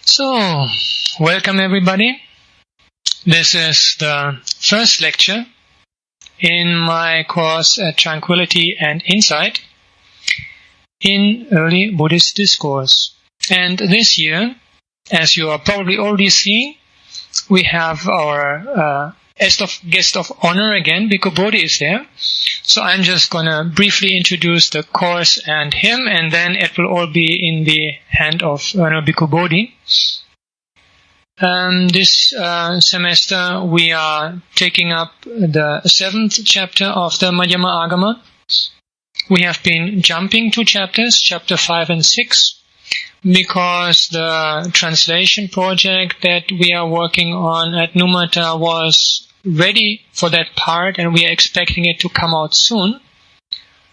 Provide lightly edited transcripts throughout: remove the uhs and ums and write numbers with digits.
So, welcome everybody. This is the first lecture in my course Tranquility and Insight in Early Buddhist Discourse. And this year, as you are probably already seeing, we have our guest of honor again. Bhikkhu Bodhi is there. So I'm just going to briefly introduce the course and him, and then it will all be in the hand of Bhikkhu Bodhi. This semester we are taking up the 7th chapter of the Madhyama-āgama. We have been jumping 2 chapters, chapter 5 and 6, because the translation project that we are working on at Numata was ready for that part, and we are expecting it to come out soon.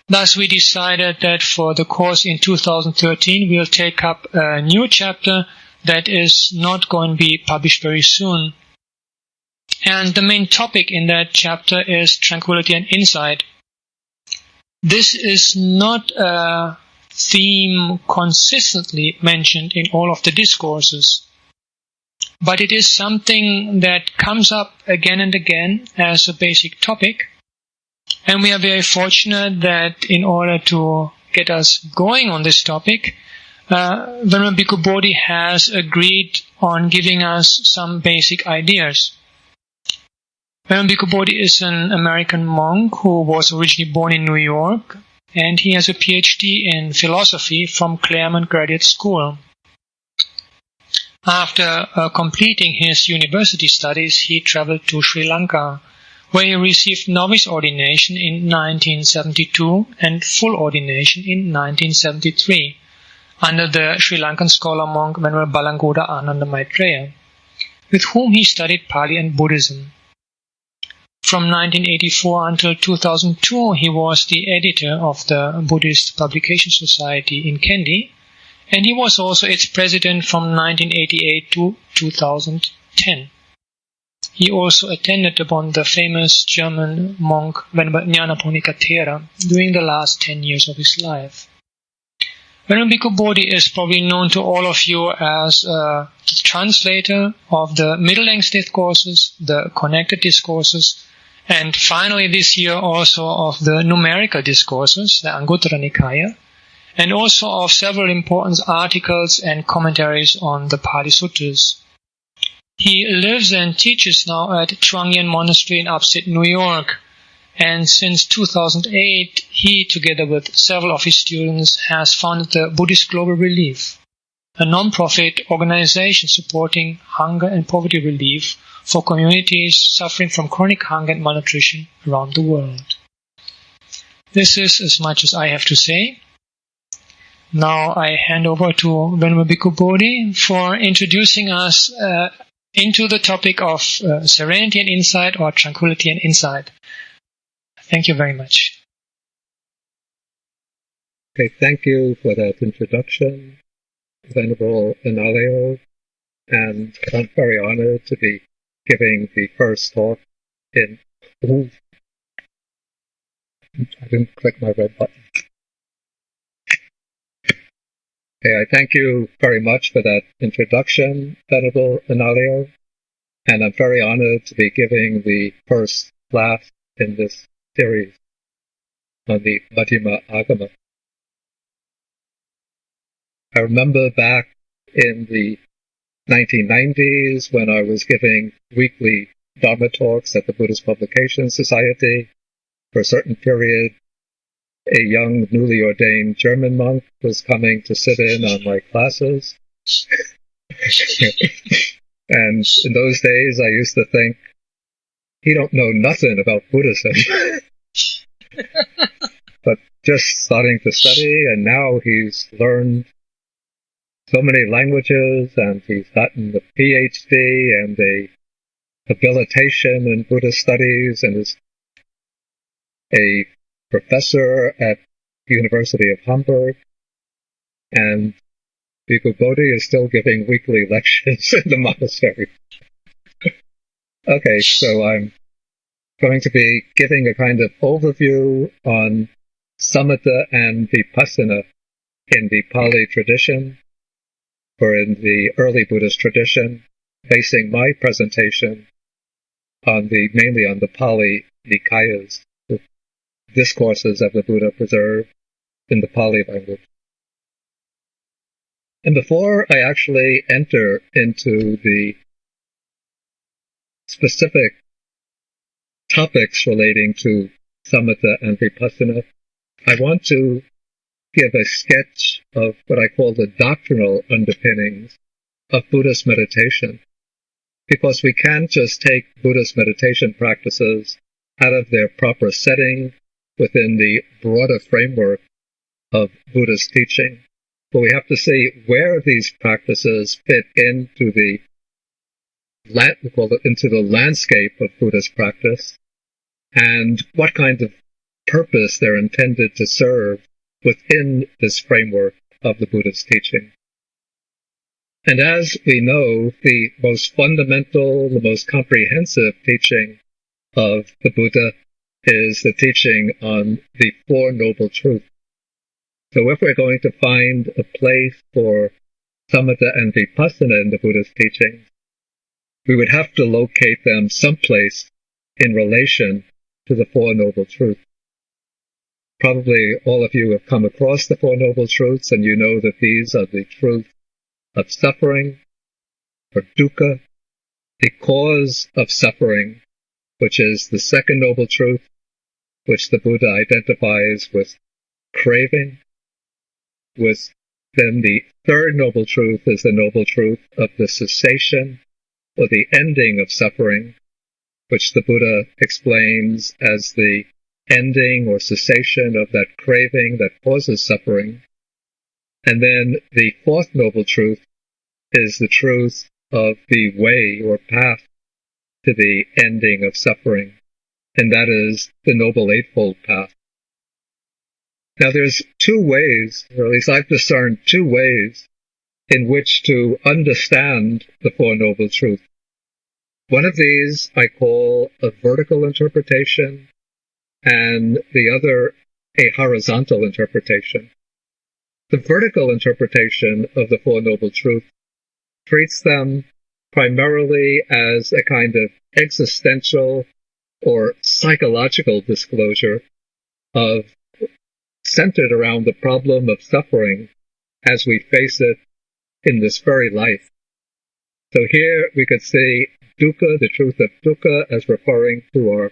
Thus we decided that for the course in 2013 we'll take up a new chapter that is not going to be published very soon. And the main topic in that chapter is Tranquility and Insight. This is not a theme consistently mentioned in all of the discourses, but it is something that comes up again and again as a basic topic, and we are very fortunate that in order to get us going on this topic, Venerable Bhikkhu Bodhi has agreed on giving us some basic ideas. Venerable Bhikkhu Bodhi is an American monk who was originally born in New York, and he has a PhD in philosophy from Claremont Graduate School. After completing his university studies, he traveled to Sri Lanka, where he received novice ordination in 1972 and full ordination in 1973, under the Sri Lankan scholar monk Venerable Balangoda Ananda Maitreya, with whom he studied Pali and Buddhism. From 1984 until 2002, he was the editor of the Buddhist Publication Society in Kandy, and he was also its president from 1988 to 2010. He also attended upon the famous German monk Venerable Nyanaponika Thera during the last 10 years of his life. Venerable Bhikkhu Bodhi is probably known to all of you as the translator of the middle-length discourses, the connected discourses, and finally this year also of the numerical discourses, the Anguttara Nikaya, and also of several important articles and commentaries on the Pali Sutras. He lives and teaches now at Chuang Yen Monastery in upstate New York, and since 2008 he, together with several of his students, has founded the Buddhist Global Relief, a non-profit organization supporting hunger and poverty relief for communities suffering from chronic hunger and malnutrition around the world. This is as much as I have to say. Now I hand over to Venerable Bhikkhu Bodhi for introducing us into the topic of serenity and insight, or tranquility and insight. Thank you very much. Okay, thank you for that introduction, Venerable Analayo, and I'm very honored to be giving the first talk in... Ooh, I didn't click my red button. Okay, I thank you very much for that introduction, Venerable Analayo, and I'm very honored to be giving the first class in this series on the Madhyama-āgama. I remember back in the 1990s when I was giving weekly Dharma talks at the Buddhist Publication Society. For a certain period, a young, newly ordained German monk was coming to sit in on my classes. And in those days, I used to think, he don't know nothing about Buddhism. But just starting to study, and now he's learned so many languages, and he's gotten a PhD and a habilitation in Buddhist studies, and is a professor at the University of Hamburg, and Bhikkhu Bodhi is still giving weekly lectures in the monastery. Okay, so I'm going to be giving a kind of overview on samatha and vipassana in the Pali tradition, or in the early Buddhist tradition, basing my presentation mainly on the Pali Nikayas, the discourses of the Buddha preserved in the Pali language. And before I actually enter into the specific topics relating to samatha and vipassana, I want to give a sketch of what I call the doctrinal underpinnings of Buddhist meditation, because we can't just take Buddhist meditation practices out of their proper setting within the broader framework of Buddhist teaching, but we have to see where these practices fit into the landscape of Buddhist practice, and what kind of purpose they're intended to serve within this framework of the Buddhist teaching. And as we know, the most fundamental, the most comprehensive teaching of the Buddha is the teaching on the Four Noble Truths. So if we're going to find a place for samatha and vipassana in the Buddhist teaching, we would have to locate them someplace in relation to the Four Noble Truths. Probably all of you have come across the Four Noble Truths, and you know that these are the truths of suffering, or dukkha, the cause of suffering, which is the second noble truth, which the Buddha identifies with craving. Then the third noble truth is the noble truth of the cessation, or the ending of suffering, which the Buddha explains as the ending or cessation of that craving that causes suffering. And then the fourth noble truth is the truth of the way or path to the ending of suffering, and that is the Noble Eightfold Path. Now there's two ways, or at least I've discerned two ways, in which to understand the Four Noble Truths. One of these I call a vertical interpretation, and the other a horizontal interpretation. The vertical interpretation of the Four Noble Truths treats them primarily as a kind of existential or psychological disclosure centered around the problem of suffering as we face it in this very life. So here we could see dukkha, the truth of dukkha, as referring to our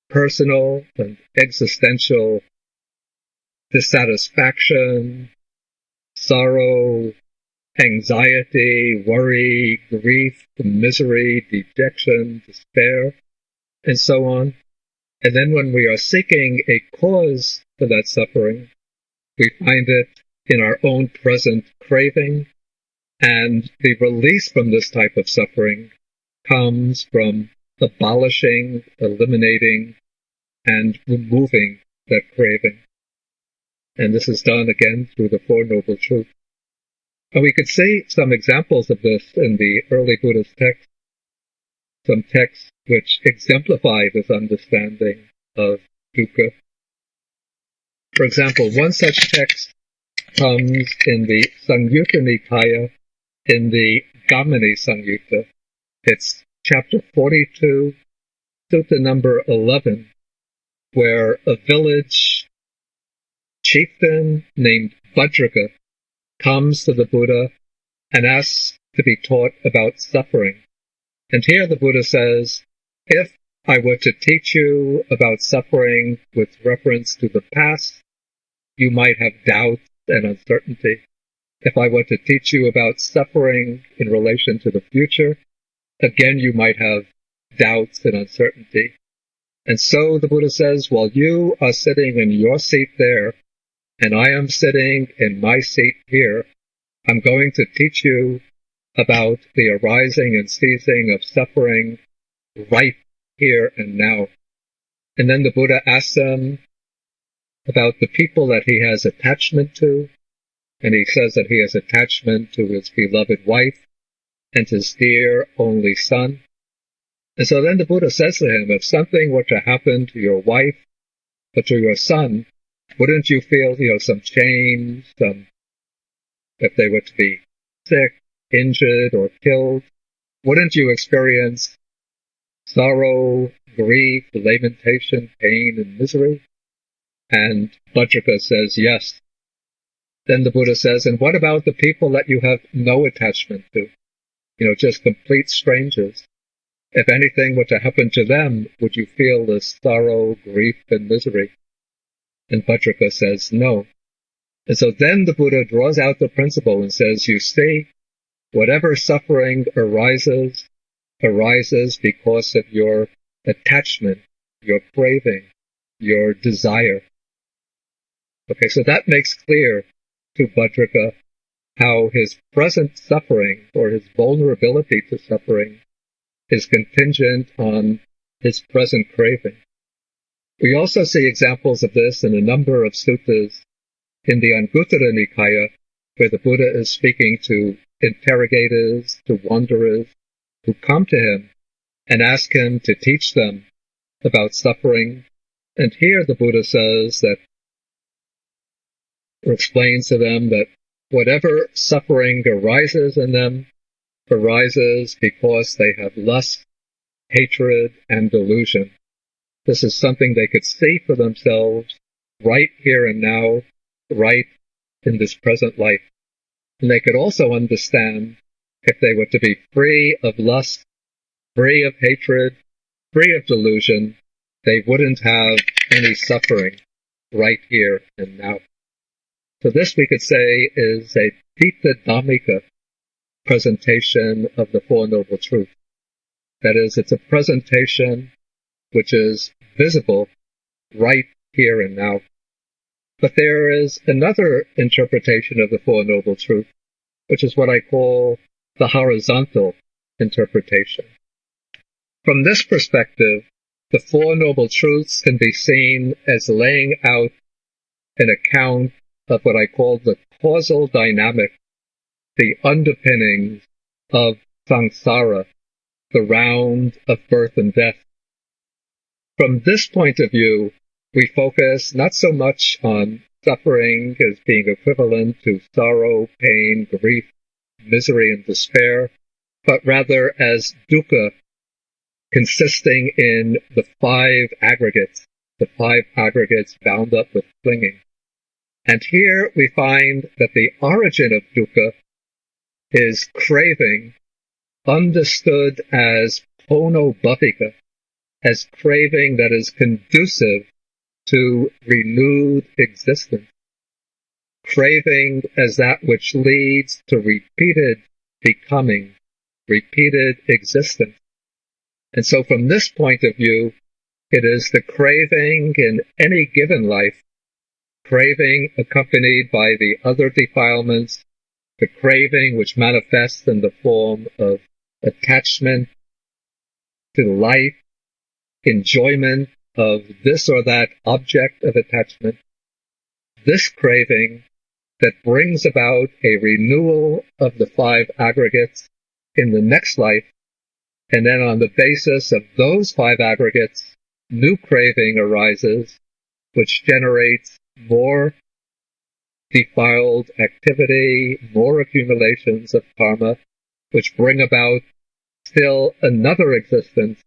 personal and existential dissatisfaction, sorrow, anxiety, worry, grief, misery, dejection, despair, and so on. And then when we are seeking a cause for that suffering, we find it in our own present craving, and the release from this type of suffering comes from abolishing, eliminating, and removing that craving. And this is done again through the Four Noble Truths. And we could see some examples of this in the early Buddhist texts, some texts which exemplify this understanding of dukkha. For example, one such text comes in the Samyutta Nikaya, in the Gamini Samyutta. It's chapter 42, sutta number 11, where a village chieftain named Vajraka comes to the Buddha and asks to be taught about suffering. And here the Buddha says, if I were to teach you about suffering with reference to the past, you might have doubts and uncertainty. If I were to teach you about suffering in relation to the future, again you might have doubts and uncertainty. And so the Buddha says, while you are sitting in your seat there, and I am sitting in my seat here, I'm going to teach you about the arising and ceasing of suffering right here and now. And then the Buddha asks them about the people that he has attachment to, and he says that he has attachment to his beloved wife and his dear only son. And so then the Buddha says to him, if something were to happen to your wife or to your son, wouldn't you feel, some change, if they were to be sick injured, or killed, wouldn't you experience sorrow, grief, lamentation, pain, and misery? And Bhadraka says, yes. Then the Buddha says, and what about the people that you have no attachment to? Just complete strangers. If anything were to happen to them, would you feel this sorrow, grief, and misery? And Bhadraka says, no. And so then the Buddha draws out the principle and says, you see, whatever suffering arises because of your attachment, your craving, your desire. Okay, so that makes clear to Bhadraka how his present suffering, or his vulnerability to suffering, is contingent on his present craving. We also see examples of this in a number of suttas in the Anguttara Nikaya, where the Buddha is speaking to interrogators, to wanderers, who come to him and ask him to teach them about suffering. And here the Buddha says that, or explains to them that whatever suffering arises in them arises because they have lust, hatred, and delusion. This is something they could see for themselves right here and now, right in this present life. And they could also understand if they were to be free of lust, free of hatred, free of delusion, they wouldn't have any suffering right here and now. So this, we could say, is a Pita Dhammika presentation of the Four Noble Truths. That is, it's a presentation which is visible right here and now. But there is another interpretation of the Four Noble Truths, which is what I call the horizontal interpretation. From this perspective, the Four Noble Truths can be seen as laying out an account of what I call the causal dynamic, the underpinnings of samsara, the round of birth and death. From this point of view, we focus not so much on suffering as being equivalent to sorrow, pain, grief, misery, and despair, but rather as dukkha, consisting in the five aggregates bound up with clinging. And here we find that the origin of dukkha is craving, understood as pono bhavika, as craving that is conducive to renewed existence. Craving as that which leads to repeated becoming, repeated existence. And so from this point of view, it is the craving in any given life, craving accompanied by the other defilements, the craving which manifests in the form of attachment to life, enjoyment of this or that object of attachment, this craving that brings about a renewal of the five aggregates in the next life, and then on the basis of those five aggregates, new craving arises, which generates more defiled activity, more accumulations of karma, which bring about still another existence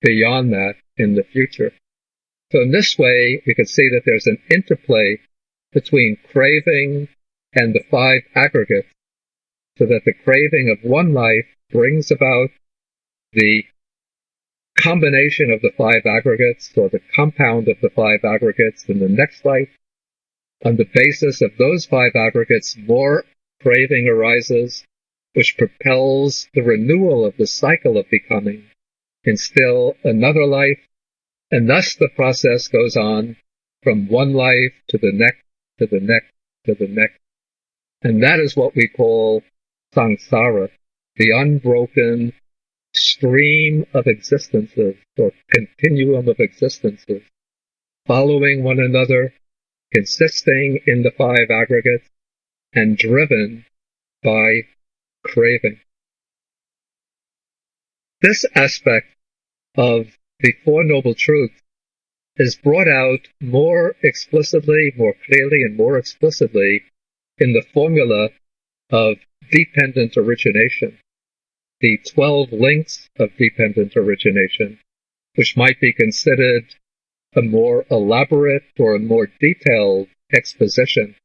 beyond that in the future. So in this way, we can see that there's an interplay between craving and the five aggregates, so that the craving of one life brings about the combination of the five aggregates, or the compound of the five aggregates in the next life. On the basis of those five aggregates, more craving arises, which propels the renewal of the cycle of becoming in still another life, and thus the process goes on from one life to the next, to the next, to the next. And that is what we call samsara, the unbroken stream of existences, or continuum of existences, following one another, consisting in the five aggregates, and driven by craving. This aspect of the Four Noble Truths is brought out more explicitly, more clearly, and more explicitly in the formula of dependent origination, the 12 links of dependent origination, which might be considered a more elaborate or a more detailed exposition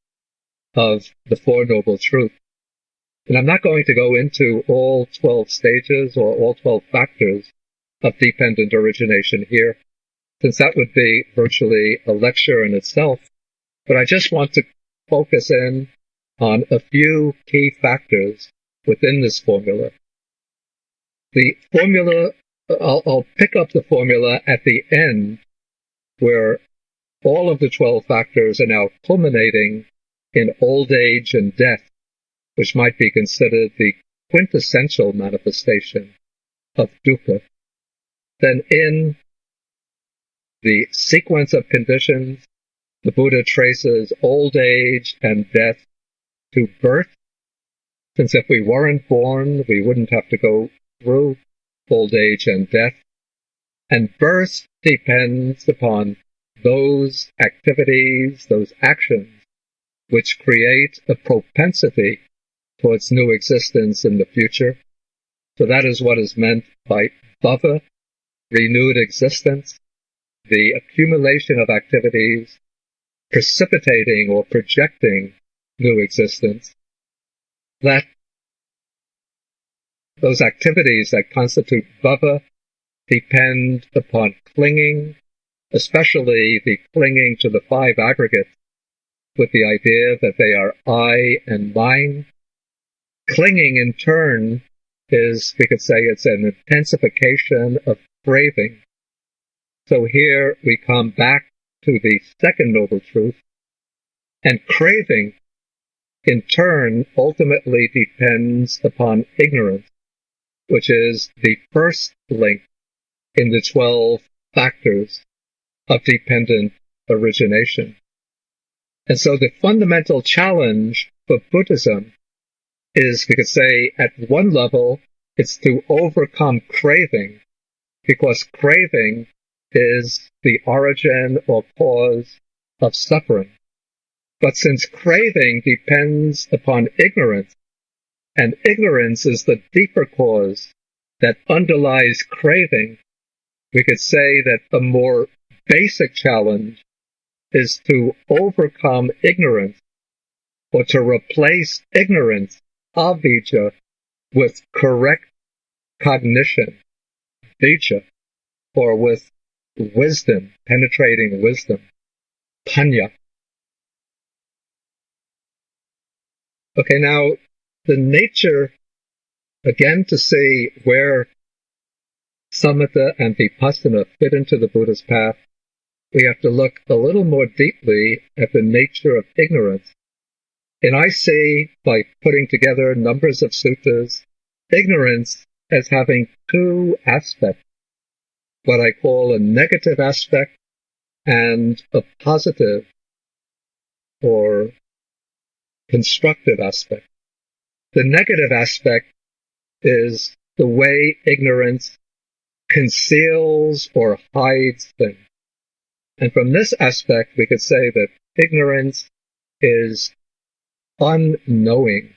of the Four Noble Truths. And I'm not going to go into all 12 stages or all 12 factors of dependent origination here, since that would be virtually a lecture in itself. But I just want to focus in on a few key factors within this formula. The formula, I'll pick up the formula at the end, where all of the 12 factors are now culminating in old age and death, which might be considered the quintessential manifestation of dukkha. Then in the sequence of conditions, the Buddha traces old age and death to birth, since if we weren't born, we wouldn't have to go through old age and death. And birth depends upon those activities, those actions, which create a propensity towards new existence in the future. So that is what is meant by bhava, renewed existence, the accumulation of activities precipitating or projecting new existence. That those activities that constitute bhava depend upon clinging, especially the clinging to the 5 aggregates with the idea that they are I and mine. Clinging in turn is, we could say, it's an intensification of craving. So here we come back to the second noble truth, and craving in turn ultimately depends upon ignorance, which is the first link in the 12 factors of dependent origination. And so the fundamental challenge for Buddhism is, we could say, at one level, it's to overcome craving, because craving is the origin or cause of suffering. But since craving depends upon ignorance, and ignorance is the deeper cause that underlies craving, we could say that the more basic challenge is to overcome ignorance, or to replace ignorance, avijja, with correct cognition, vijja, or with wisdom, penetrating wisdom, panya. Okay, now the nature, again to see where samatha and vipassana fit into the Buddha's path, we have to look a little more deeply at the nature of ignorance. And I see, by putting together numbers of suttas, ignorance as having 2 aspects, what I call a negative aspect and a positive or constructive aspect. The negative aspect is the way ignorance conceals or hides things. And from this aspect, we could say that ignorance is unknowing,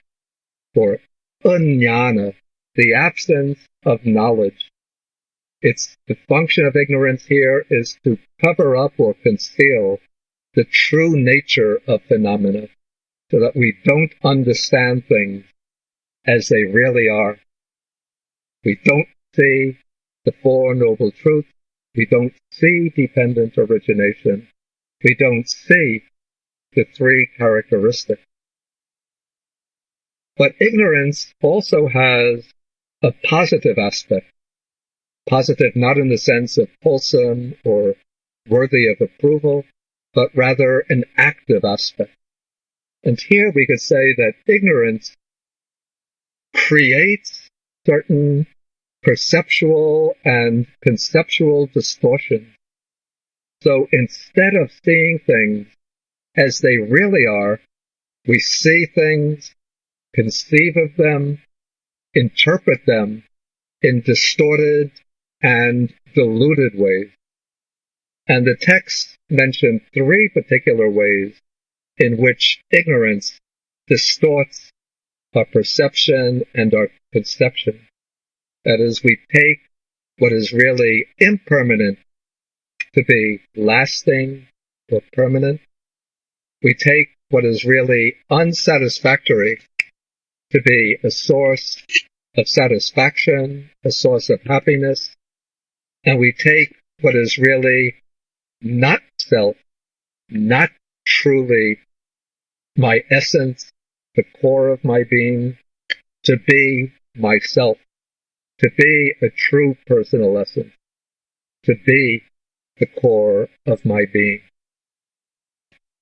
or uññāna, the absence of knowledge. The function of ignorance here is to cover up or conceal the true nature of phenomena, so that we don't understand things as they really are. We don't see the Four Noble Truths. We don't see dependent origination. We don't see the 3 characteristics. But ignorance also has a positive aspect. Positive not in the sense of wholesome or worthy of approval, but rather an active aspect. And here we could say that ignorance creates certain perceptual and conceptual distortions. So instead of seeing things as they really are, we see things, conceive of them, interpret them in distorted and diluted ways. And the text mentioned 3 particular ways in which ignorance distorts our perception, and our conception. That is, we take what is really impermanent to be lasting or permanent. We take what is really unsatisfactory to be a source of satisfaction, a source of happiness, and we take what is really not self, not truly my essence, the core of my being, to be myself, to be a true personal essence, to be the core of my being.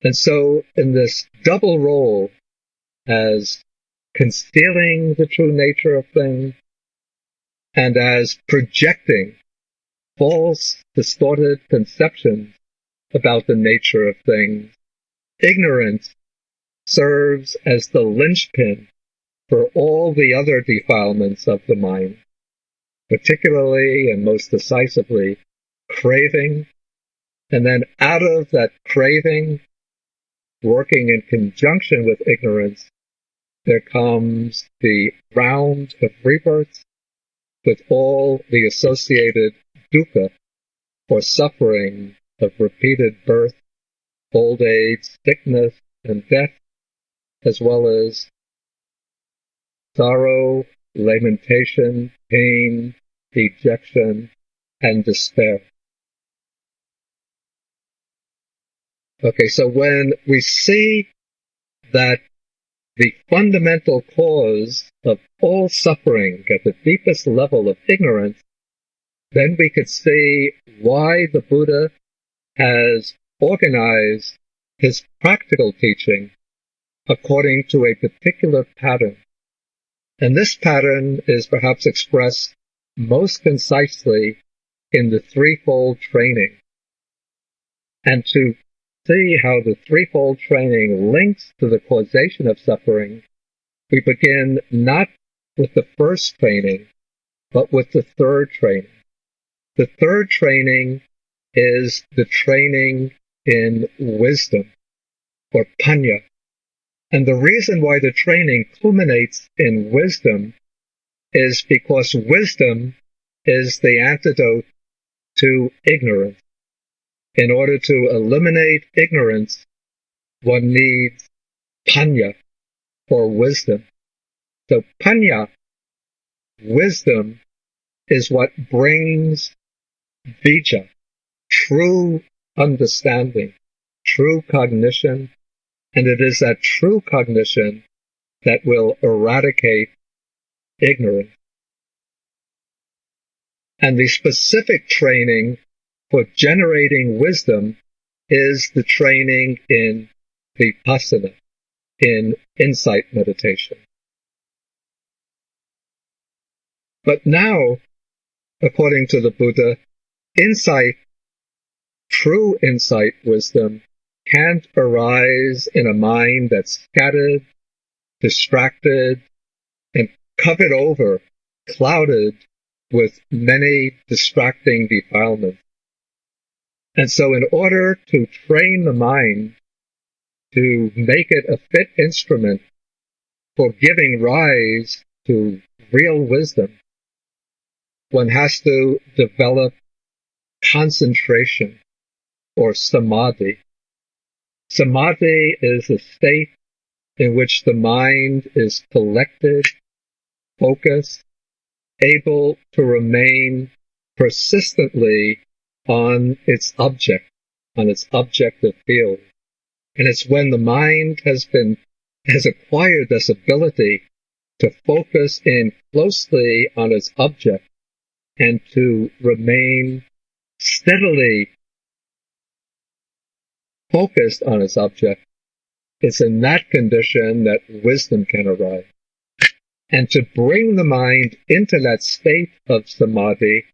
And so in this double role as concealing the true nature of things and as projecting false, distorted conceptions about the nature of things, ignorance serves as the linchpin for all the other defilements of the mind, particularly and most decisively craving, and then out of that craving, working in conjunction with ignorance, there comes the round of rebirths with all the associated dukkha, or suffering of repeated birth, old age, sickness, and death, as well as sorrow, lamentation, pain, dejection, and despair. Okay, so when we see that the fundamental cause of all suffering at the deepest level of ignorance, then we could see why the Buddha has organized his practical teaching according to a particular pattern. And this pattern is perhaps expressed most concisely in the threefold training. And to see how the threefold training links to the causation of suffering, we begin not with the first training, but with the third training. The third training is the training in wisdom, or panya. And the reason why the training culminates in wisdom is because wisdom is the antidote to ignorance. In order to eliminate ignorance, one needs panya, or wisdom. So panya, wisdom, is what brings vijja, true understanding, true cognition, and it is that true cognition that will eradicate ignorance. And the specific training for generating wisdom is the training in vipassana, in insight meditation. But now, according to the Buddha, insight, true insight wisdom, can't arise in a mind that's scattered, distracted, and covered over, clouded with many distracting defilements. And so in order to train the mind to make it a fit instrument for giving rise to real wisdom, one has to develop concentration, or samadhi. Samadhi is a state in which the mind is collected, focused, able to remain persistently on its objective field. And it's when the mind has acquired this ability to focus in closely on its object and to remain steadily focused on its object, it's in that condition that wisdom can arise. And to bring the mind into that state of samadhi,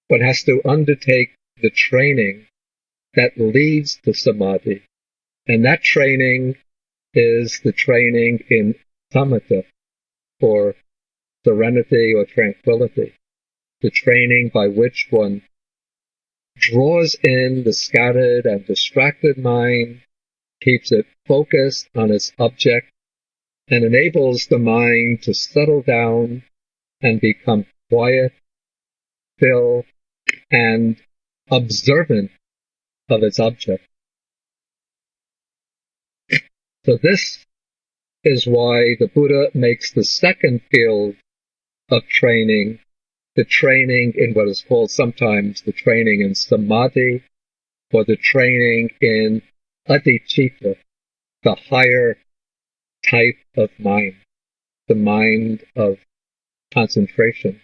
one has to undertake the training that leads to samadhi. And that training is the training in samatha, or serenity or tranquility, the training by which one draws in the scattered and distracted mind, keeps it focused on its object, and enables the mind to settle down and become quiet, still, and observant of its object. So this is why the Buddha makes the second field of training, the training in what is called sometimes the training in samadhi, or the training in adhicitta, the higher type of mind, the mind of concentration.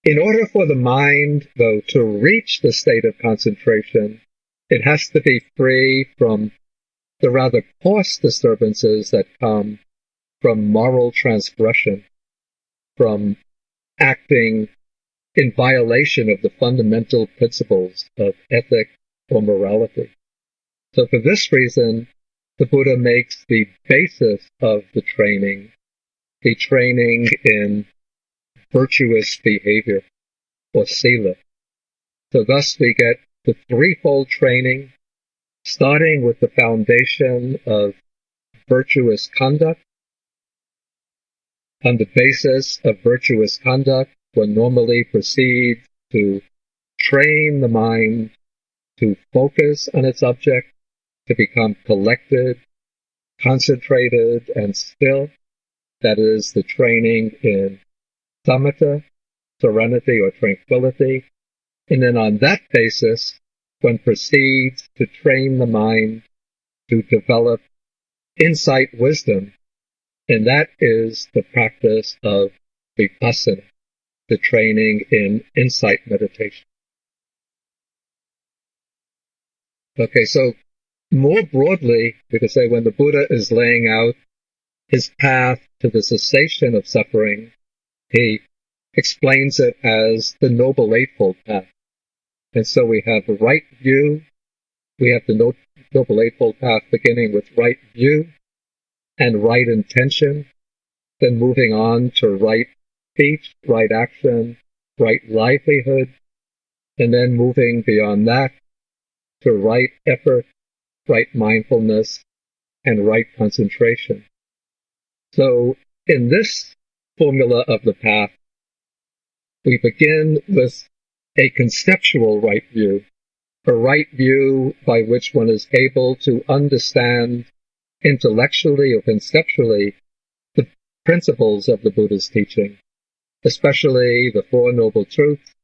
In order for the mind, though, to reach the state of concentration, it has to be free from the rather coarse disturbances that come from moral transgression, from acting in violation of the fundamental principles of ethic or morality. So for this reason, the Buddha makes the basis of the training in virtuous behavior, or sila. So thus we get the threefold training, starting with the foundation of virtuous conduct. On the basis of virtuous conduct, one normally proceeds to train the mind to focus on its object, to become collected, concentrated, and still. That is the training in samatha, serenity or tranquility. And then on that basis, one proceeds to train the mind to develop insight wisdom, and that is the practice of vipassana, the training in insight meditation. Okay, so more broadly, we could say when the Buddha is laying out his path to the cessation of suffering, he explains it as the Noble Eightfold Path. And so we have the right view, we have the Noble Eightfold Path beginning with right view and right intention, then moving on to right speech, right action, right livelihood, and then moving beyond that to right effort, right mindfulness, and right concentration. So in this formula of the path, we begin with a conceptual right view, a right view by which one is able to understand intellectually or conceptually the principles of the Buddha's teaching, especially the Four Noble Truths,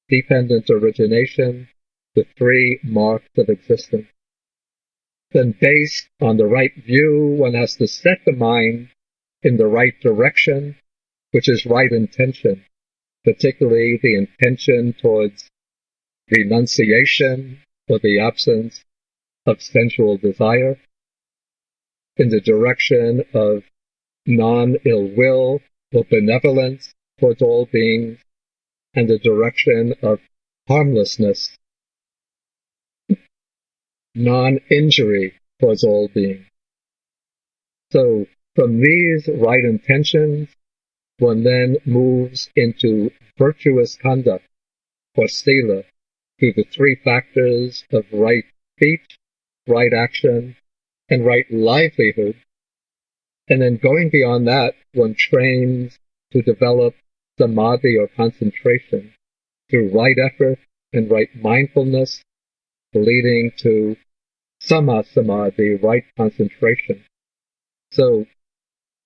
dependent origination, the three marks of existence. Then based on the right view, one has to set the mind in the right direction, which is right intention, particularly the intention towards renunciation or the absence of sensual desire, in the direction of non-ill will or benevolence towards all beings, and the direction of harmlessness, non-injury towards all beings. So from these right intentions, one then moves into virtuous conduct, or sila, through the three factors of right speech, right action, and right livelihood. And then going beyond that, one trains to develop samadhi or concentration through right effort and right mindfulness, leading to samadhi, right concentration. So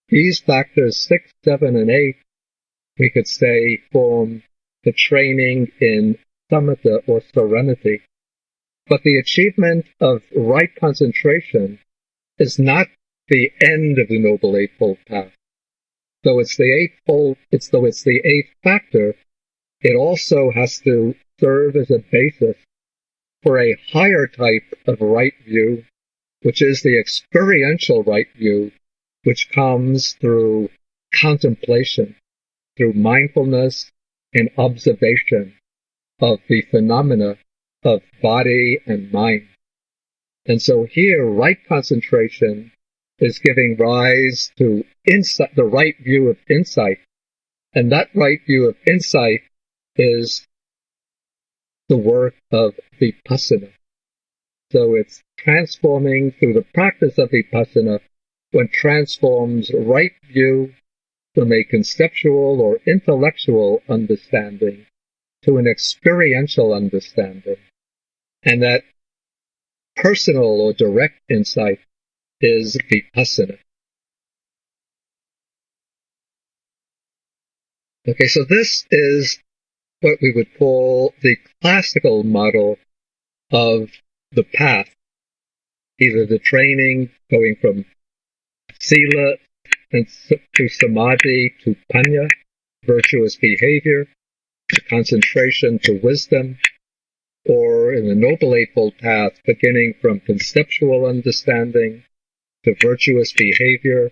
these factors 6, 7, and 8, we could say, form the training in samatha or serenity. But the achievement of right concentration is not the end of the Noble Eightfold Path. Though it's the eighth factor, it also has to serve as a basis for a higher type of right view, which is the experiential right view, which comes through contemplation, through mindfulness and observation of the phenomena of body and mind. And so here, right concentration is giving rise to insight, the right view of insight. And that right view of insight is the work of vipassana. So it's transforming through the practice of vipassana one transforms right view from a conceptual or intellectual understanding to an experiential understanding, and that personal or direct insight is vipassana. Okay, so this is what we would call the classical model of the path, either the training going from sila and to samadhi to panya, virtuous behavior, to concentration to wisdom, or in the Noble Eightfold Path, beginning from conceptual understanding to virtuous behavior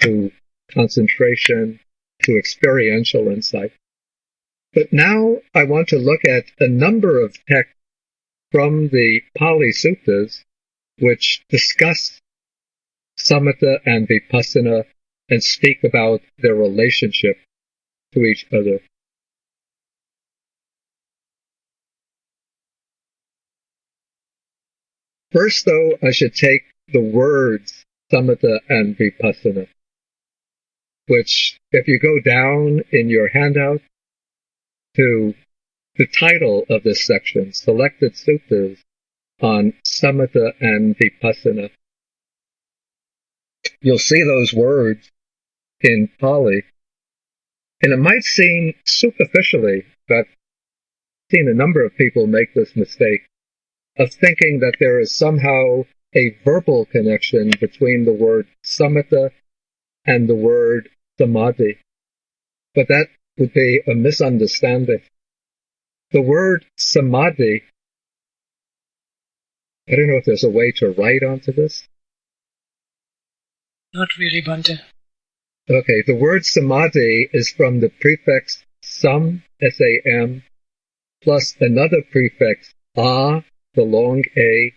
to concentration to experiential insight. But now I want to look at a number of texts from the Pali Suttas which discuss samatha and vipassana and speak about their relationship to each other. First, though, I should take the words samatha and vipassana, which, if you go down in your handout to the title of this section, Selected Suttas on Samatha and Vipassana, you'll see those words in Pali. And it might seem superficially, but I've seen a number of people make this mistake of thinking that there is somehow a verbal connection between the word samatha and the word samadhi. But that would be a misunderstanding. The word samadhi, I don't know if there's a way to write onto this. Not really, Bhante. Okay, the word samadhi is from the prefix sam, S-A-M, plus another prefix a, the long A,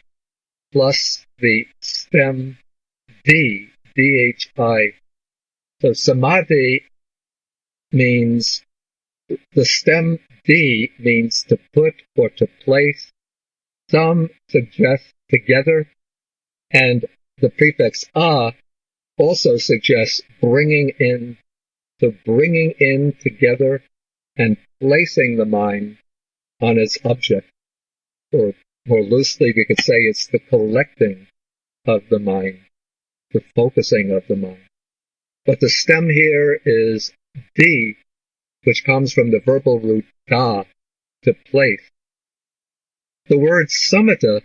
plus the stem D, D-H-I. So samadhi means, the stem D means to put or to place. Some suggest together, and the prefix a also suggests bringing in, so bringing in together and placing the mind on its object. Or more loosely, we could say it's the collecting of the mind, the focusing of the mind. But the stem here is D, which comes from the verbal root da, to place. The word samatha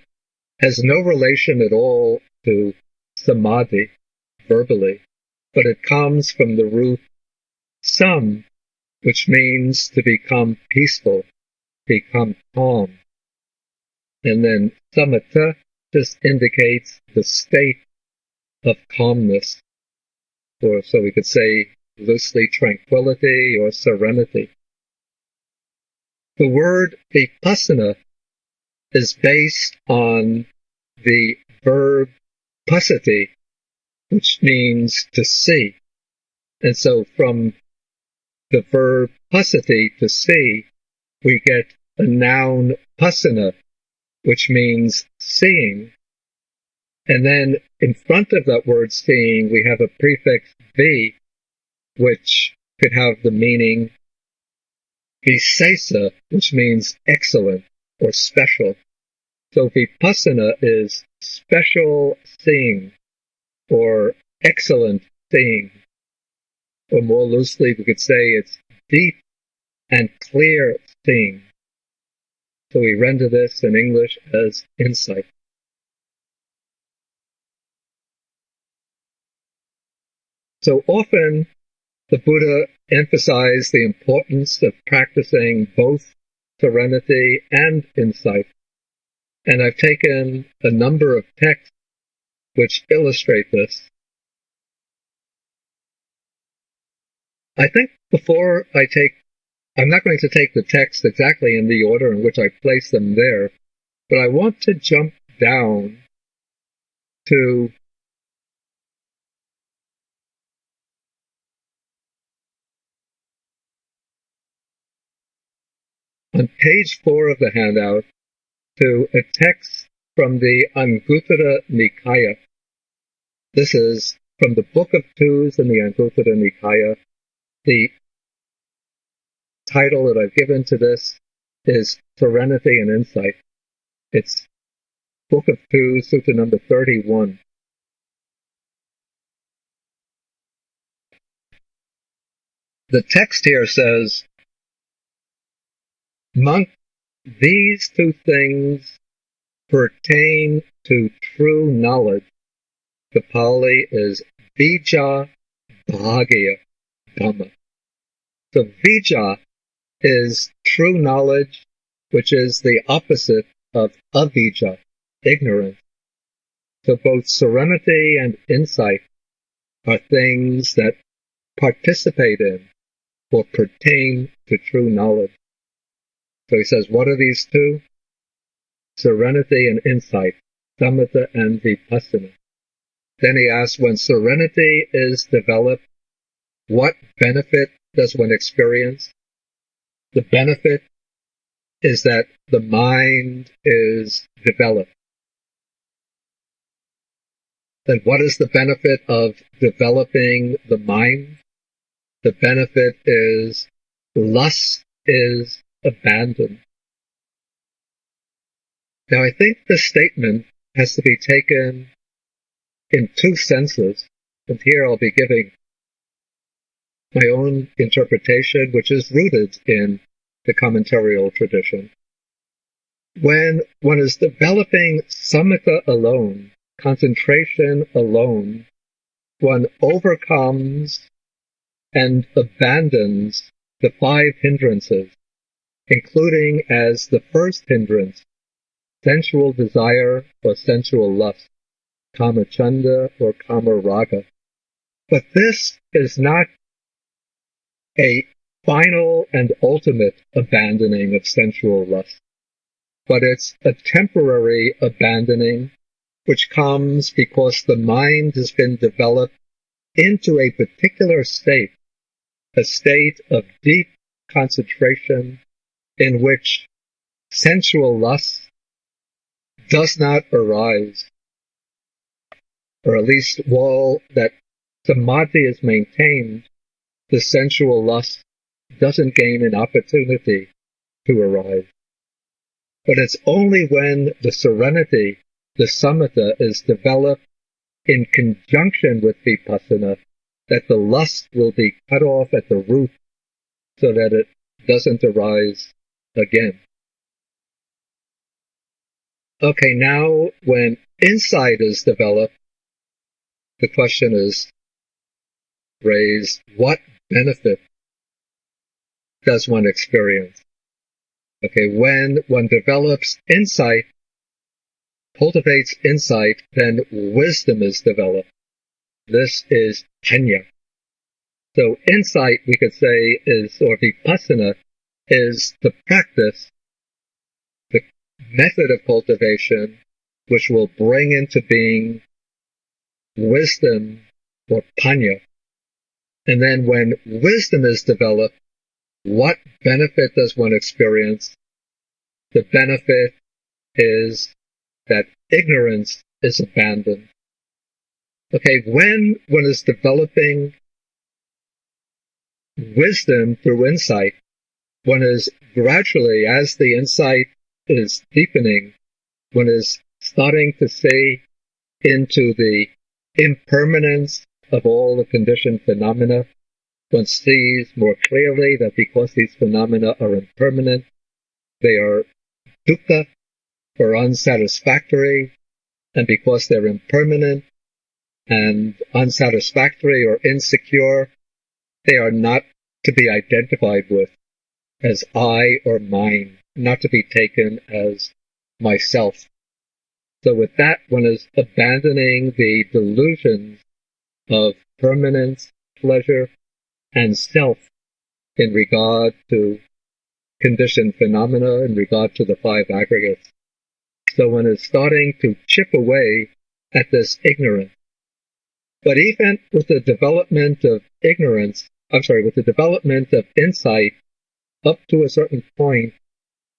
has no relation at all to samadhi, verbally, but it comes from the root sam, which means to become peaceful, become calm. And then samatha just indicates the state of calmness, or so we could say loosely tranquility or serenity. The word vipassana is based on the verb passati, which means to see. And so from the verb passati, to see, we get a noun passana, which means seeing. And then in front of that word seeing, we have a prefix vi, which could have the meaning visesa, which means excellent or special. So vipassana is special seeing or excellent seeing. Or more loosely, we could say it's deep and clear seeing. So we render this in English as insight. So often the Buddha emphasized the importance of practicing both serenity and insight. And I've taken a number of texts which illustrate this. I think before I'm not going to take the text exactly in the order in which I place them there, but I want to jump down to on page 4 of the handout to a text from the Anguttara Nikaya. This is from the Book of Twos in the Anguttara Nikaya. The title that I've given to this is Serenity and Insight. It's Book of Twos, Sutta number 31. The text here says, "Monk, these two things pertain to true knowledge." The Pali is Vijja Bhagya Dhamma. So Vijja is true knowledge, which is the opposite of avijja, ignorance. So both serenity and insight are things that participate in or pertain to true knowledge. So he says, what are these two? Serenity and insight, samatha and vipassana. Then he asks, when serenity is developed, what benefit does one experience? The benefit is that the mind is developed. Then what is the benefit of developing the mind? The benefit is lust is abandoned. Now I think this statement has to be taken in two senses, and here I'll be giving my own interpretation, which is rooted in the commentarial tradition. When one is developing samatha alone, concentration alone, one overcomes and abandons the 5 hindrances, including as the first hindrance, sensual desire or sensual lust, kama chanda or kama raga. But this is not a final and ultimate abandoning of sensual lust, but it's a temporary abandoning which comes because the mind has been developed into a particular state, a state of deep concentration in which sensual lust does not arise, or at least while that samadhi is maintained, the sensual lust doesn't gain an opportunity to arise. But it's only when the serenity, the samatha, is developed in conjunction with vipassana that the lust will be cut off at the root so that it doesn't arise again. Okay, now when insight is developed, the question is raised, what benefit does one experience? Okay, when one develops insight, cultivates insight, then wisdom is developed. This is panya. So insight, we could say, is, or vipassana, is the practice, the method of cultivation, which will bring into being wisdom or panya. And then when wisdom is developed, what benefit does one experience? The benefit is that ignorance is abandoned. Okay, when one is developing wisdom through insight, one is gradually, as the insight is deepening, one is starting to see into the impermanence of all the conditioned phenomena. One sees more clearly that because these phenomena are impermanent, they are dukkha, or unsatisfactory, and because they're impermanent and unsatisfactory or insecure, they are not to be identified with as I or mine, not to be taken as myself. So with that, one is abandoning the delusions of permanence, pleasure, and self in regard to conditioned phenomena, in regard to the 5 aggregates. So one is starting to chip away at this ignorance. But even with the development of with the development of insight up to a certain point,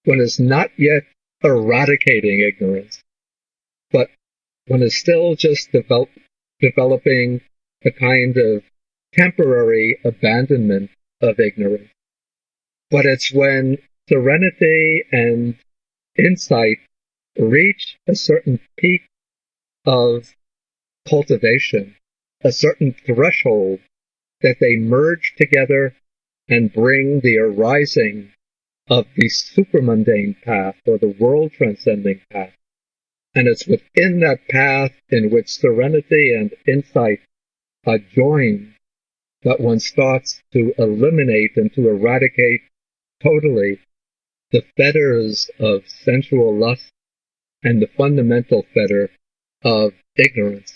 one is not yet eradicating ignorance, but one is still just developing a kind of temporary abandonment of ignorance. But it's when serenity and insight reach a certain peak of cultivation, a certain threshold, that they merge together and bring the arising of the supramundane path or the world transcending path. And it's within that path in which serenity and insight are joined that one starts to eliminate and to eradicate totally the fetters of sensual lust and the fundamental fetter of ignorance.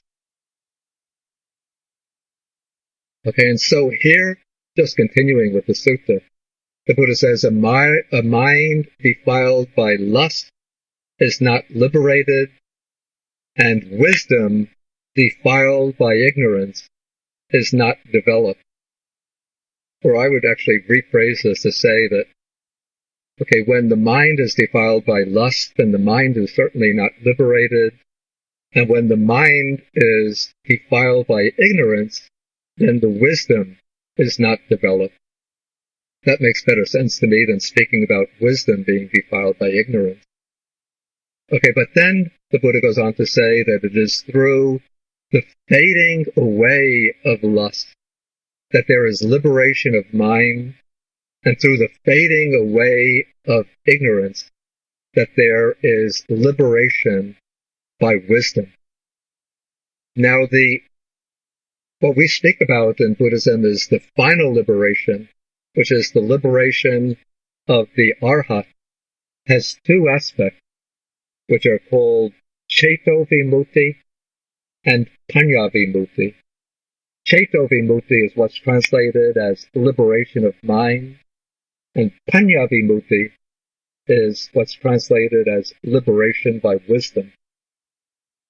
Okay, and so here, just continuing with the sutta, the Buddha says, a mind defiled by lust is not liberated, and wisdom defiled by ignorance is not developed. Or I would actually rephrase this to say that, okay, when the mind is defiled by lust, then the mind is certainly not liberated. And when the mind is defiled by ignorance, then the wisdom is not developed. That makes better sense to me than speaking about wisdom being defiled by ignorance. Okay, but then the Buddha goes on to say that it is through the fading away of lust that there is liberation of mind, and through the fading away of ignorance that there is liberation by wisdom. Now what we speak about in Buddhism is the final liberation, which is the liberation of the arhat, has two aspects, which are called Ceto Vimutti and Panya Vimutti. Ceto Vimutti is what's translated as liberation of mind, and Panya Vimutti is what's translated as liberation by wisdom.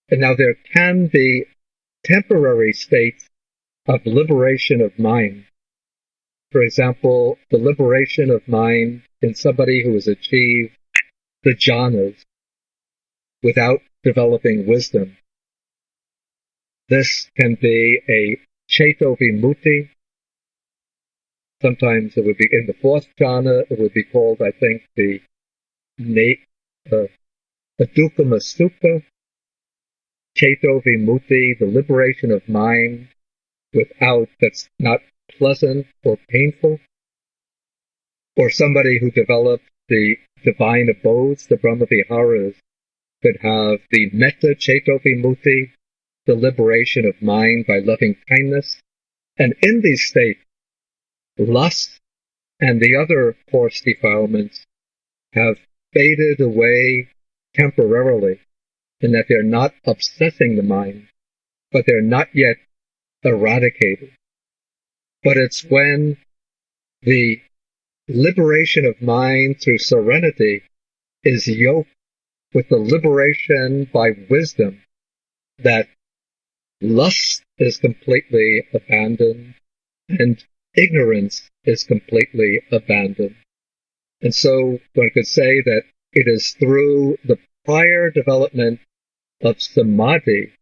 And now there can be temporary states of liberation of mind. For example, the liberation of mind in somebody who has achieved the jhanas without developing wisdom. This can be a Ceto Vimutti. Sometimes it would be in the fourth jhana. It would be called, I think, the Adukama Sukha. Ceto Vimutti, the liberation of mind that's not pleasant or painful. Or somebody who developed the divine abodes, the Brahmaviharas, could have the Metta Ceto Vimutti, the liberation of mind by loving kindness. And in these states, lust and the other coarse defilements have faded away temporarily, in that they're not obsessing the mind, but they're not yet eradicated. But it's when the liberation of mind through serenity is yoked with the liberation by wisdom that lust is completely abandoned and ignorance is completely abandoned. And so one could say that it is through the prior development of samadhi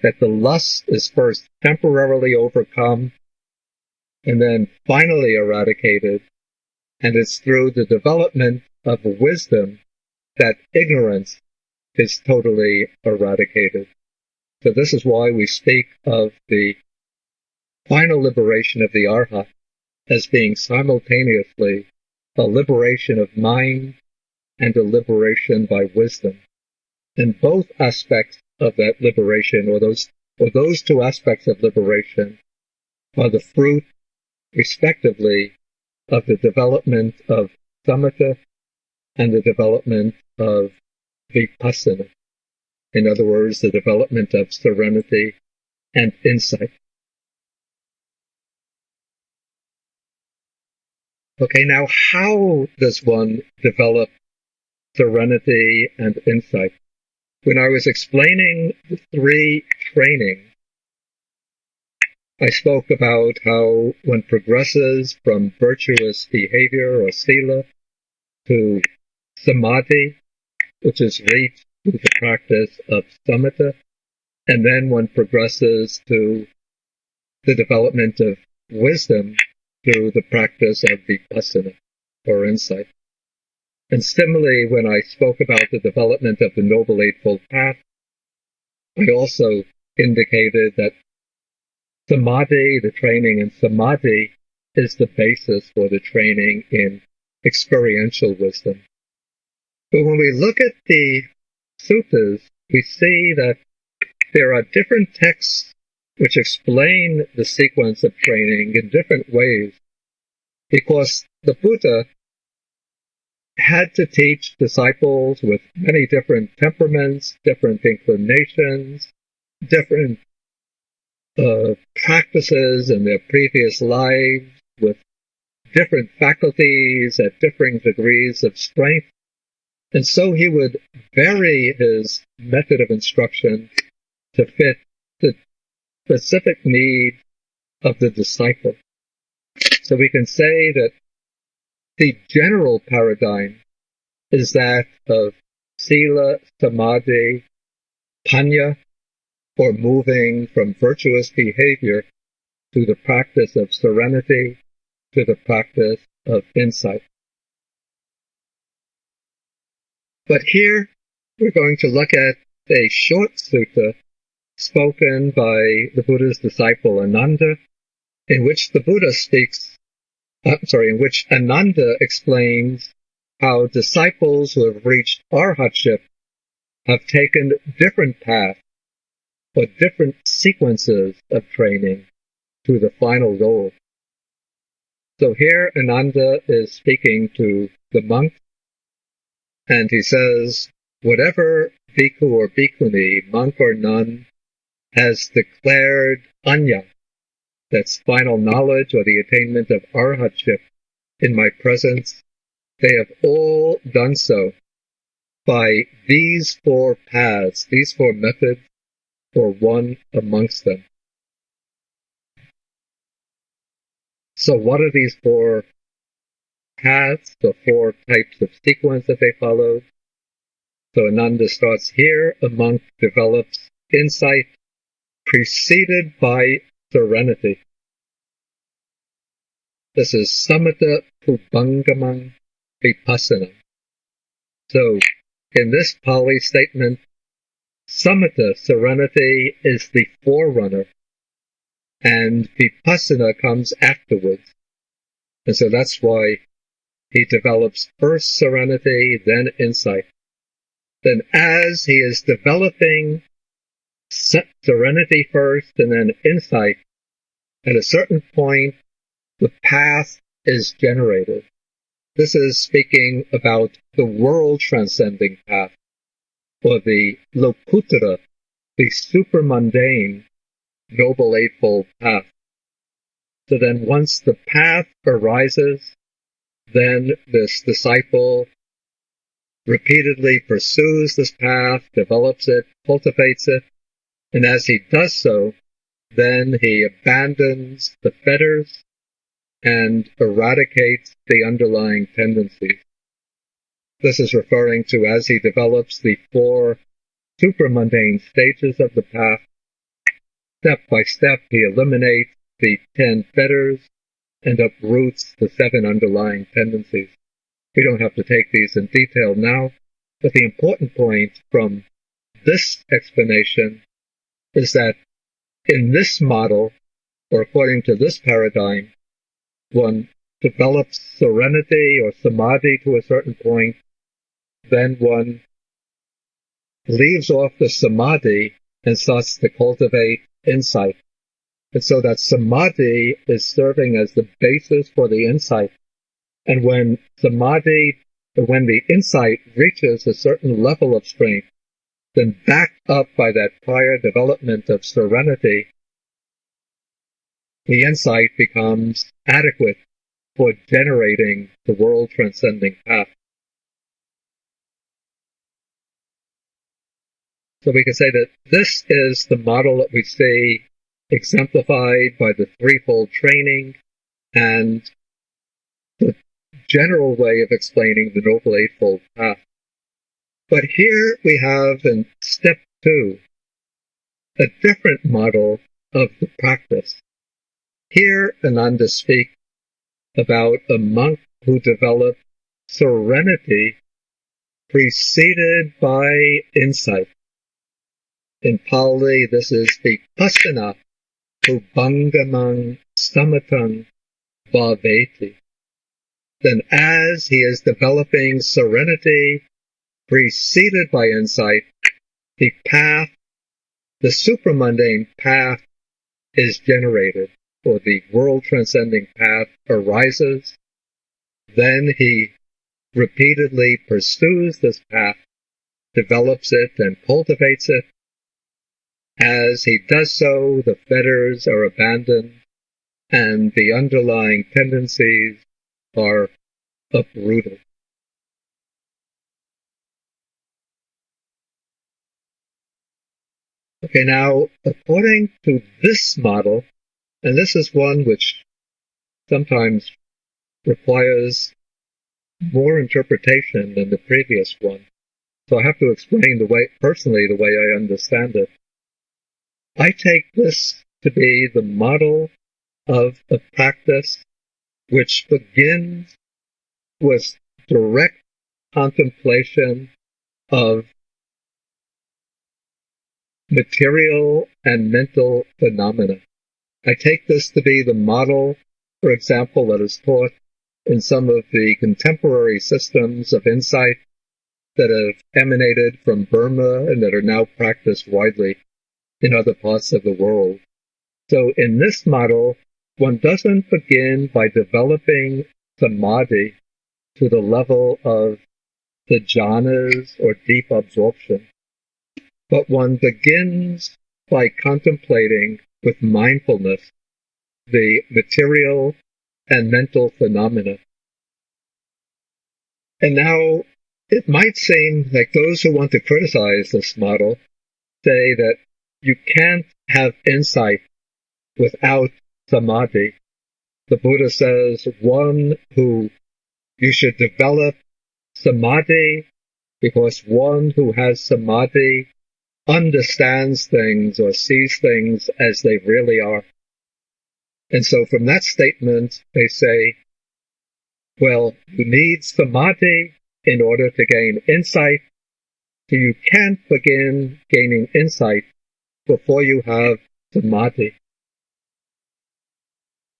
that the lust is first temporarily overcome and then finally eradicated, and it's through the development of wisdom that ignorance is totally eradicated. So this is why we speak of the final liberation of the arhat as being simultaneously a liberation of mind and a liberation by wisdom. And both aspects of that liberation, or those two aspects of liberation, are the fruit, respectively, of the development of samatha and the development of vipassana. In other words, the development of serenity and insight. Okay, now how does one develop serenity and insight? When I was explaining the three trainings, I spoke about how one progresses from virtuous behavior or sila to samadhi, which is reached through the practice of samatha, and then one progresses to the development of wisdom through the practice of vipassana, or insight. And similarly, when I spoke about the development of the Noble Eightfold Path, I also indicated that samadhi, the training in samadhi, is the basis for the training in experiential wisdom. But when we look at the suttas, we see that there are different texts which explain the sequence of training in different ways, because the Buddha had to teach disciples with many different temperaments, different inclinations, different practices in their previous lives, with different faculties at differing degrees of strength. And so he would vary his method of instruction to fit the specific need of the disciple. So we can say that the general paradigm is that of sila, samadhi, panya, or moving from virtuous behavior to the practice of serenity, to the practice of insight. But here we're going to look at a short sutta spoken by the Buddha's disciple Ananda, in which the Buddha in which Ananda explains how disciples who have reached arhatship have taken different paths or different sequences of training to the final goal. So here Ananda is speaking to the monks, and he says, whatever bhikkhu or bhikkhuni, monk or nun, has declared anya, that's final knowledge or the attainment of arhatship, in my presence, they have all done so by these four paths, these four methods, or one amongst them. So what are these four paths, the four types of sequence that they followed? So Ananda starts here, a monk develops insight preceded by serenity. This is samatha pubangamam vipassana. So in this Pali statement, samatha, serenity, is the forerunner, and vipassana comes afterwards. And so that's why he develops first serenity, then insight. Then as he is developing serenity first and then insight, at a certain point, the path is generated. This is speaking about the world-transcending path, or the lokuttara, the super-mundane Noble Eightfold Path. So then once the path arises, then this disciple repeatedly pursues this path, develops it, cultivates it, and as he does so, then he abandons the fetters and eradicates the underlying tendencies. This is referring to as he develops the four supramundane stages of the path. Step by step, he eliminates the 10 fetters and uproots the 7 underlying tendencies. We don't have to take these in detail now, but the important point from this explanation is that in this model, or according to this paradigm, one develops serenity or samadhi to a certain point, then one leaves off the samadhi and starts to cultivate insight. And so that samadhi is serving as the basis for the insight. And when the insight reaches a certain level of strength, then backed up by that prior development of serenity, the insight becomes adequate for generating the world-transcending path. So we can say that this is the model that we see exemplified by the threefold training and the general way of explaining the Noble Eightfold Path. But here we have in step 2 a different model of the practice. Here Ananda speaks about a monk who developed serenity preceded by insight. In Pali, this is vipassana ubhangamang samatang bhaveti. Then as he is developing serenity preceded by insight, the path, the supramundane path is generated, or the world-transcending path arises. Then he repeatedly pursues this path, develops it, and cultivates it. As he does so, the fetters are abandoned, and the underlying tendencies are uprooted. Okay, now, according to this model, and this is one which sometimes requires more interpretation than the previous one, so I have to explain personally the way I understand it. I take this to be the model of a practice which begins with direct contemplation of material and mental phenomena. I take this to be the model, for example, that is taught in some of the contemporary systems of insight that have emanated from Burma and that are now practiced widely in other parts of the world. So in this model, one doesn't begin by developing samadhi to the level of the jhanas or deep absorption, but one begins by contemplating with mindfulness the material and mental phenomena. And now it might seem like those who want to criticize this model say that you can't have insight without samadhi. The Buddha says you should develop samadhi because one who has samadhi understands things or sees things as they really are. And so from that statement, they say, well, you need samadhi in order to gain insight, so you can't begin gaining insight before you have samadhi.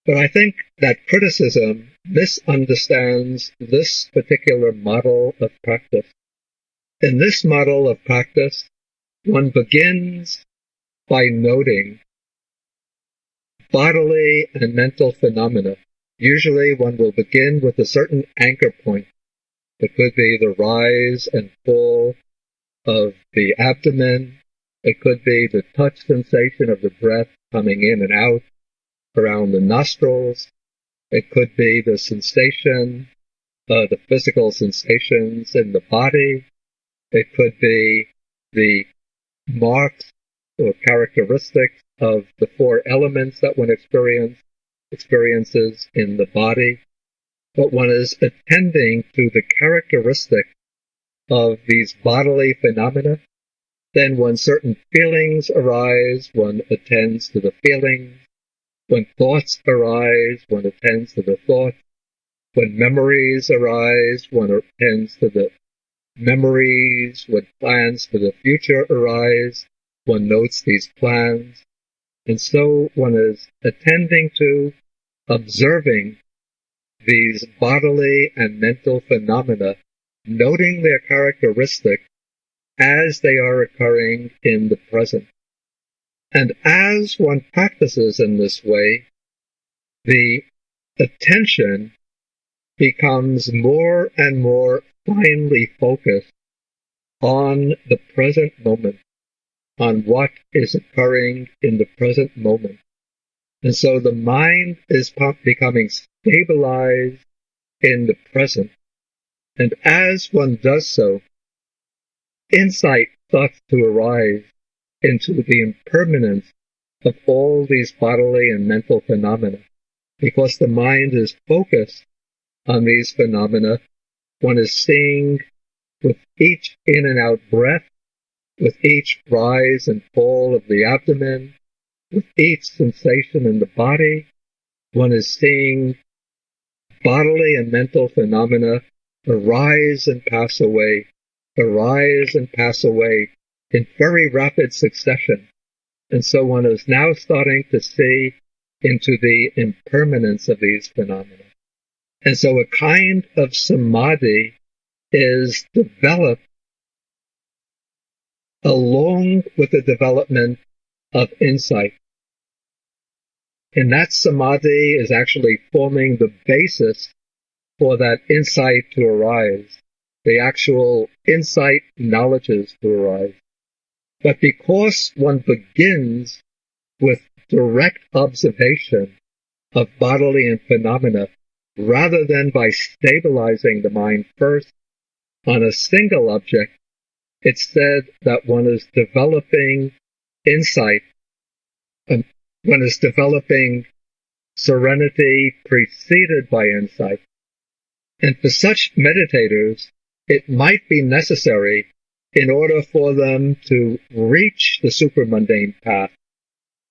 But I think that criticism misunderstands this particular model of practice. In this model of practice, one begins by noting bodily and mental phenomena. Usually one will begin with a certain anchor point. It could be the rise and fall of the abdomen. It could be the touch sensation of the breath coming in and out around the nostrils. It could be the sensation, the physical sensations in the body. It could be the marks or characteristics of the four elements that one experiences in the body. But one is attending to the characteristics of these bodily phenomena. Then when certain feelings arise, one attends to the feelings. When thoughts arise, one attends to the thoughts. When memories arise, one attends to the memories. When plans for the future arise, one notes these plans. And so one is attending to, observing these bodily and mental phenomena, noting their characteristics as they are occurring in the present. And as one practices in this way, the attention becomes more and more finely focused on the present moment, on what is occurring in the present moment. And so the mind is becoming stabilized in the present. And as one does so, insight starts to arise into the impermanence of all these bodily and mental phenomena. Because the mind is focused on these phenomena, one is seeing with each in and out breath, with each rise and fall of the abdomen, with each sensation in the body, one is seeing bodily and mental phenomena arise and pass away in very rapid succession. And so one is now starting to see into the impermanence of these phenomena. And so a kind of samadhi is developed along with the development of insight. And that samadhi is actually forming the basis for that insight to arise, the actual insight knowledges to arise. But because one begins with direct observation of bodily and phenomena, rather than by stabilizing the mind first on a single object, it's said that one is developing insight, and one is developing serenity preceded by insight. And for such meditators, it might be necessary, in order for them to reach the supramundane path,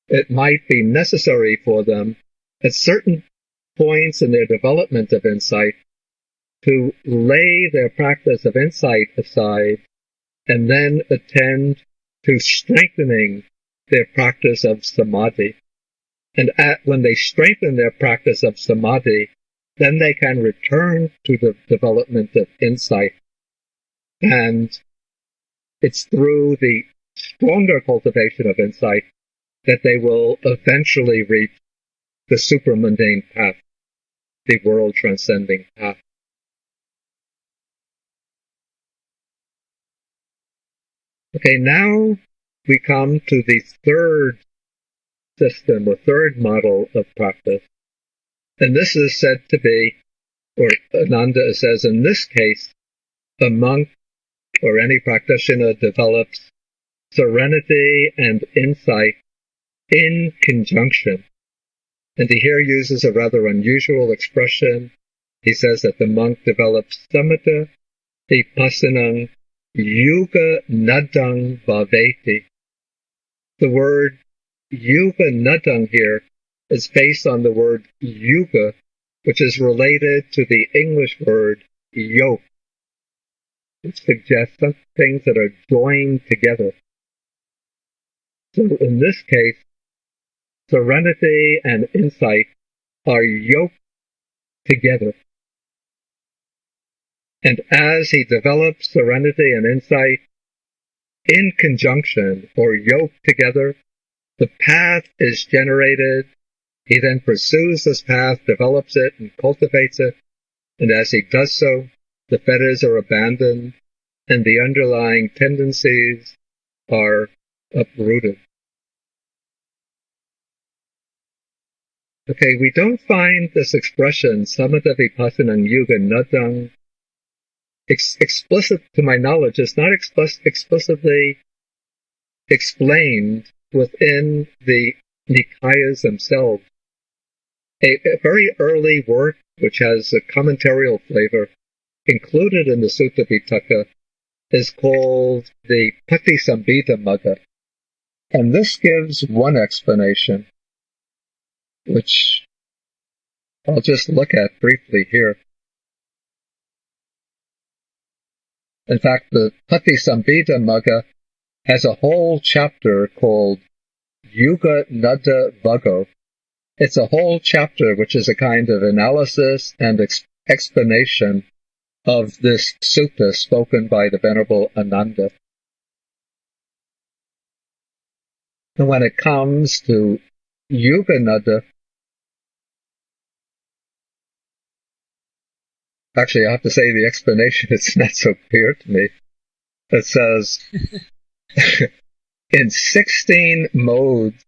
it might be necessary for them at certain points in their development of insight to lay their practice of insight aside and then attend to strengthening their practice of samadhi. And when they strengthen their practice of samadhi, then they can return to the development of insight. And it's through the stronger cultivation of insight that they will eventually reach the supramundane path, the world transcending path. Okay, now we come to the third system, or third model of practice. And this is said to be, or Ananda says, in this case, a monk or any practitioner develops serenity and insight in conjunction. And he here uses a rather unusual expression. He says that the monk develops samatha vipassanam yuga nadang bhaveti. The word yuga nadang here is based on the word yuga, which is related to the English word yoke, which suggests some things that are joined together. So in this case, serenity and insight are yoked together. And as he develops serenity and insight in conjunction or yoked together, the path is generated. He then pursues this path, develops it, and cultivates it. And as he does so, the fetters are abandoned, and the underlying tendencies are uprooted. Okay, we don't find this expression, samatha vipassanam yuga nadang, explicit, to my knowledge. It's not explicitly explained within the Nikayas themselves. A very early work, which has a commentarial flavor, included in the Sutta Pitaka, is called the Patisambhidamagga. And this gives one explanation, which I'll just look at briefly here. In fact, the Patisambhidamagga has a whole chapter called Yuga Nada Vago. It's a whole chapter which is a kind of analysis and explanation of this sutta spoken by the Venerable Ananda. And when it comes to Yuga Nada, actually I have to say the explanation is not so clear to me. It says, in 16 modes,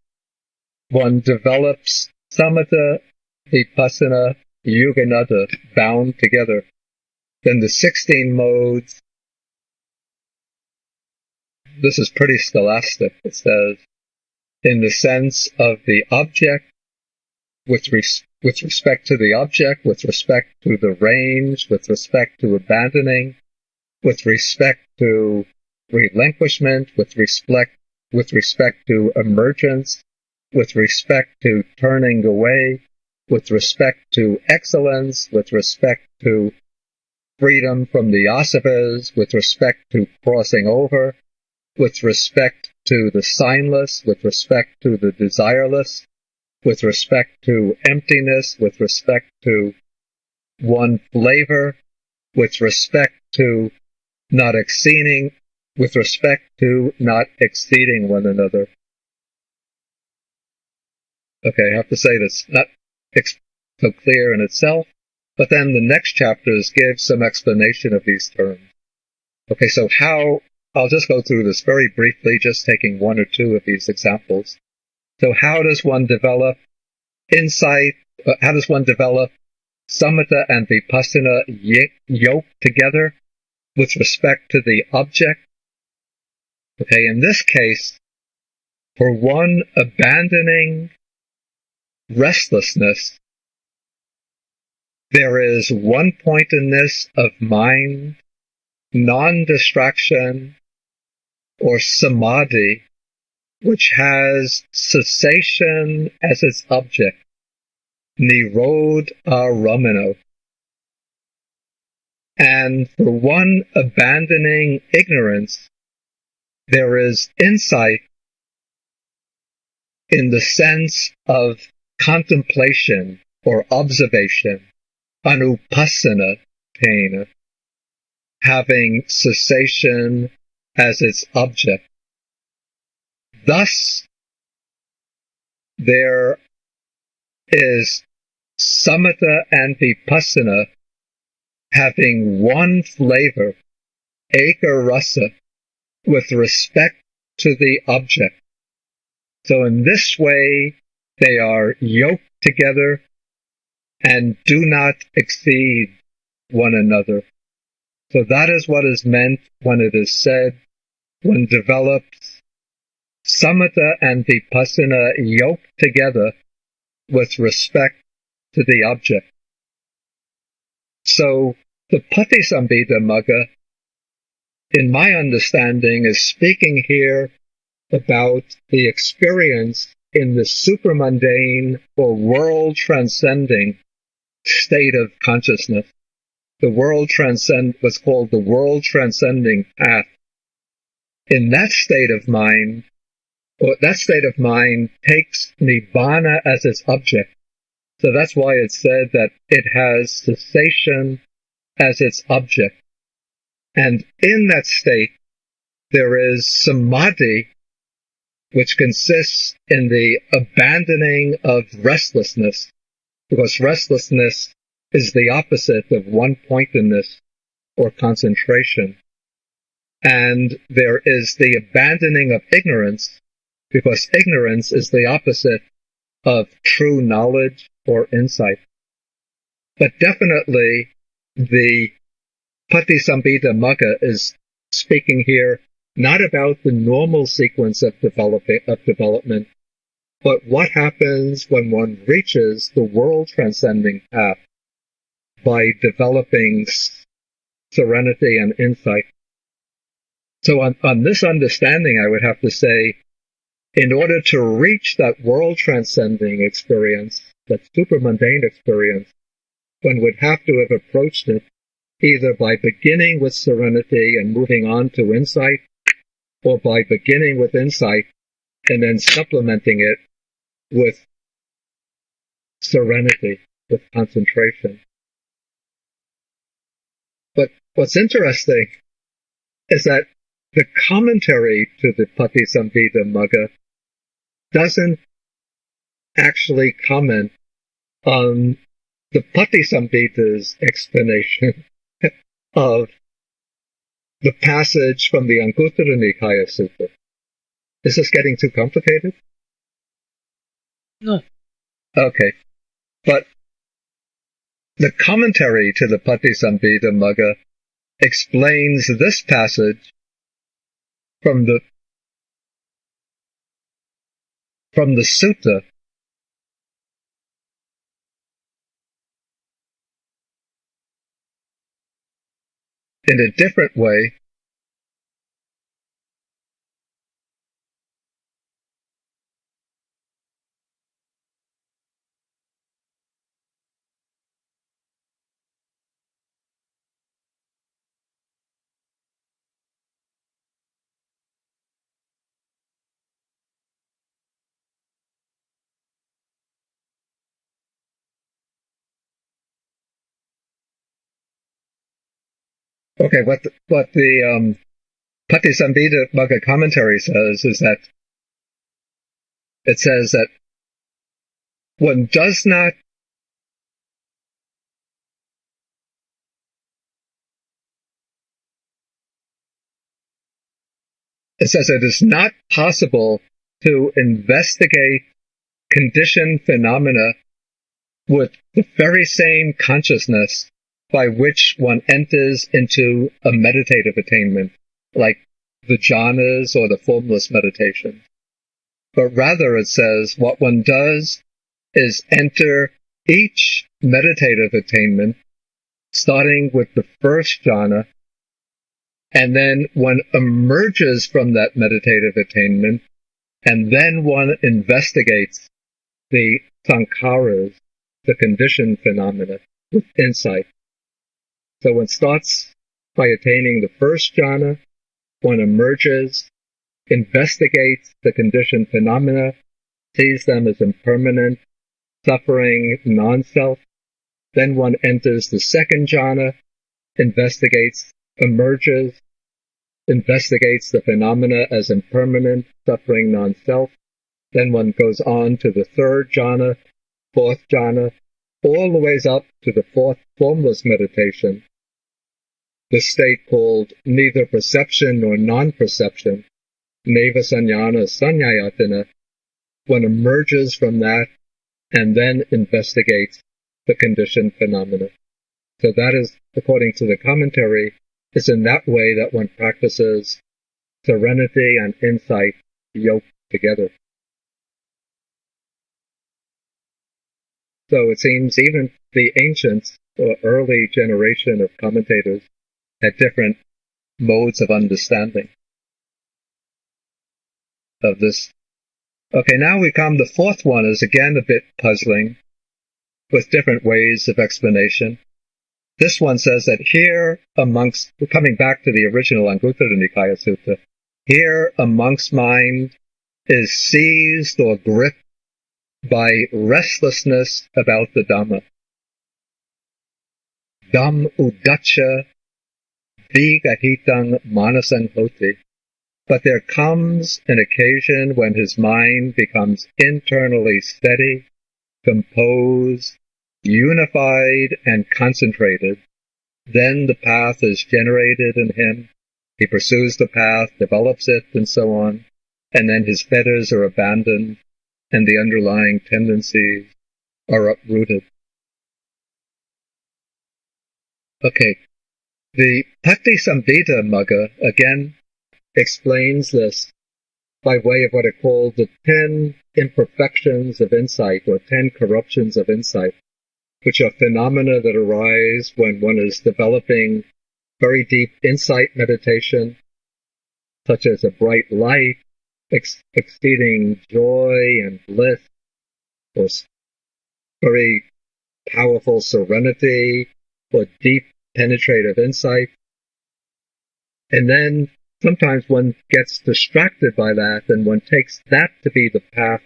one develops samatha, vipassana, yuga nada bound together. Then the 16 modes, this is pretty scholastic. It says, in the sense of the object, with respect to the object, with respect to the range, with respect to abandoning, with respect to relinquishment, with respect to emergence, with respect to turning away, with respect to excellence, with respect to freedom from the asavas, with respect to crossing over, with respect to the signless, with respect to the desireless, with respect to emptiness, with respect to one flavor, with respect to not exceeding, with respect to not exceeding one another. Okay, I have to say that's not so clear in itself, but then the next chapters give some explanation of these terms. Okay, so I'll just go through this very briefly, just taking one or two of these examples. So how does one develop insight? How does one develop samatha and vipassana yoked together with respect to the object? Okay, in this case, for one abandoning restlessness, there is one-pointedness of mind, non-distraction, or samadhi, which has cessation as its object, nirodha-ramano. And for one abandoning ignorance, there is insight in the sense of contemplation or observation, anupassana pain, having cessation as its object. Thus, there is samatha and vipassana having one flavor, eka rasa, with respect to the object. So in this way, they are yoked together and do not exceed one another. So that is what is meant when it is said, when develops samatha and vipassana yoked together with respect to the object. So the Patisambhita Magga, in my understanding, is speaking here about the experience in the supramundane or world-transcending state of consciousness. The what's called the world-transcending path. In that state of mind, or that state of mind takes nibbana as its object. So that's why it's said that it has cessation as its object. And in that state, there is samadhi, which consists in the abandoning of restlessness, because restlessness is the opposite of one-pointedness or concentration. And there is the abandoning of ignorance, because ignorance is the opposite of true knowledge or insight. But definitely, the Patisambhita Magga is speaking here not about the normal sequence of development, but what happens when one reaches the world-transcending path by developing serenity and insight. So on this understanding, I would have to say, in order to reach that world-transcending experience, that supramundane experience, one would have to have approached it either by beginning with serenity and moving on to insight, or by beginning with insight and then supplementing it with serenity, with concentration. But what's interesting is that the commentary to the Patisambhita Magga doesn't actually comment on the Patisambhita's explanation of the passage from the Anguttara Nikaya Sutta. Is this getting too complicated? No. Okay. But the commentary to the Patisambhita Magga explains this passage from the sutta in a different way. Okay, what the Patisambhidamagga commentary says is that it says that one does not it says it is not possible to investigate conditioned phenomena with the very same consciousness by which one enters into a meditative attainment, like the jhanas or the formless meditation. But rather, it says, what one does is enter each meditative attainment, starting with the first jhana, and then one emerges from that meditative attainment, and then one investigates the sankharas, the conditioned phenomena, with insight. So one starts by attaining the first jhana, one emerges, investigates the conditioned phenomena, sees them as impermanent, suffering, non-self. Then one enters the second jhana, investigates, emerges, investigates the phenomena as impermanent, suffering, non-self. Then one goes on to the third jhana, fourth jhana, all the ways up to the fourth formless meditation, the state called neither perception nor non-perception, neva sannyana sannyayatina. One emerges from that and then investigates the conditioned phenomena. So that is, according to the commentary, it's in that way that one practices serenity and insight yoked together. So it seems even the ancients, or early generation of commentators, had different modes of understanding of this. Okay, now we come, the fourth one is again a bit puzzling, with different ways of explanation. This one says that here amongst, coming back to the original Anguttara Nikaya Sutta, here amongst mind is seized or gripped by restlessness about the Dhamma. Dham udacha vigahitang manasang hoti. But there comes an occasion when his mind becomes internally steady, composed, unified, and concentrated. Then the path is generated in him. He pursues the path, develops it, and so on. And then his fetters are abandoned, and the underlying tendencies are uprooted. Okay. The Patisambhidamagga, again, explains this by way of what are called the 10 imperfections of insight, or 10 corruptions of insight, which are phenomena that arise when one is developing very deep insight meditation, such as a bright light, exceeding joy and bliss, or very powerful serenity, or deep penetrative insight. And then sometimes one gets distracted by that, and one takes that to be the path,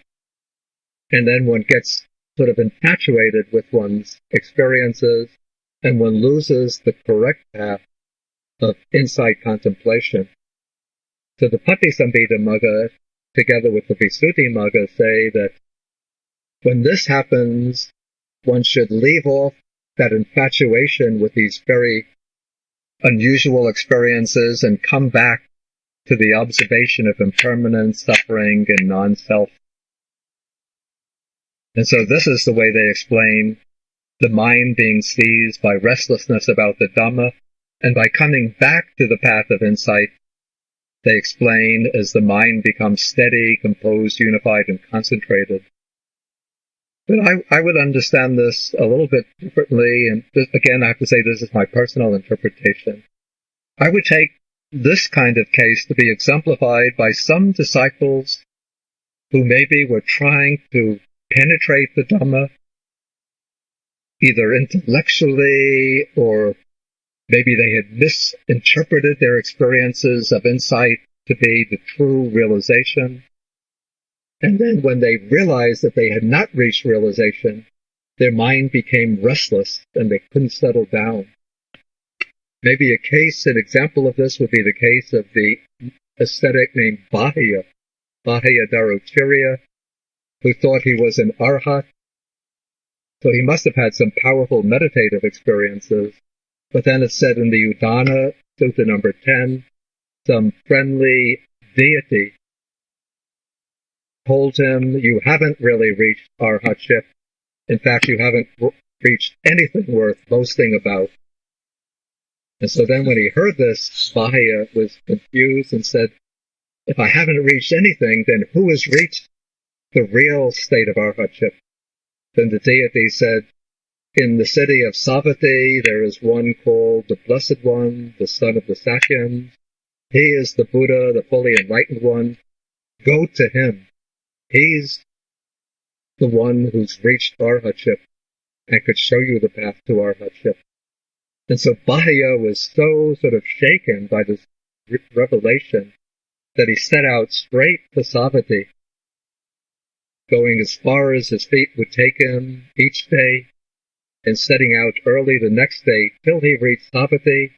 and then one gets sort of infatuated with one's experiences, and one loses the correct path of insight contemplation. So the Patisambhidamagga, together with the Visuddhimagga, say that when this happens, one should leave off that infatuation with these very unusual experiences and come back to the observation of impermanence, suffering, and non-self. And so this is the way they explain the mind being seized by restlessness about the Dhamma, and by coming back to the path of insight, they explain as the mind becomes steady, composed, unified, and concentrated. But I would understand this a little bit differently, and again, I have to say this is my personal interpretation. I would take this kind of case to be exemplified by some disciples who maybe were trying to penetrate the Dhamma, either intellectually, or maybe they had misinterpreted their experiences of insight to be the true realization. And then when they realized that they had not reached realization, their mind became restless and they couldn't settle down. Maybe an example of this would be the case of the ascetic named Bahya Dharocharya, who thought he was an arhat. So he must have had some powerful meditative experiences. But then it said in the Udana, Sutta number 10, some friendly deity told him, you haven't really reached arhatship. In fact, you haven't reached anything worth boasting about. And so then when he heard this, Bahya was confused and said, if I haven't reached anything, then who has reached the real state of arhatship? Then the deity said, in the city of Savatthi, there is one called the Blessed One, the son of the Sakyams. He is the Buddha, the fully enlightened one. Go to him. He's the one who's reached arhatship and could show you the path to arhatship. And so Bahya was so sort of shaken by this revelation that he set out straight to Savatthi, going as far as his feet would take him each day, and setting out early the next day till he reached Savatthi.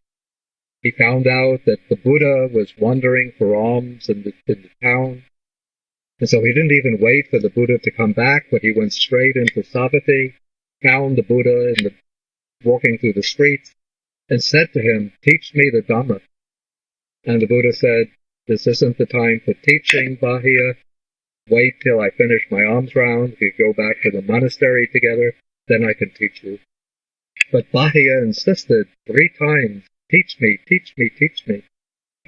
He found out that the Buddha was wandering for alms in the town. And so he didn't even wait for the Buddha to come back, but he went straight into Savatthi, found the Buddha walking through the streets, and said to him, teach me the Dhamma. And the Buddha said, this isn't the time for teaching, Bahya. Wait till I finish my alms round. We go back to the monastery together, then I can teach you. But Bahya insisted 3 times, teach me, teach me, teach me.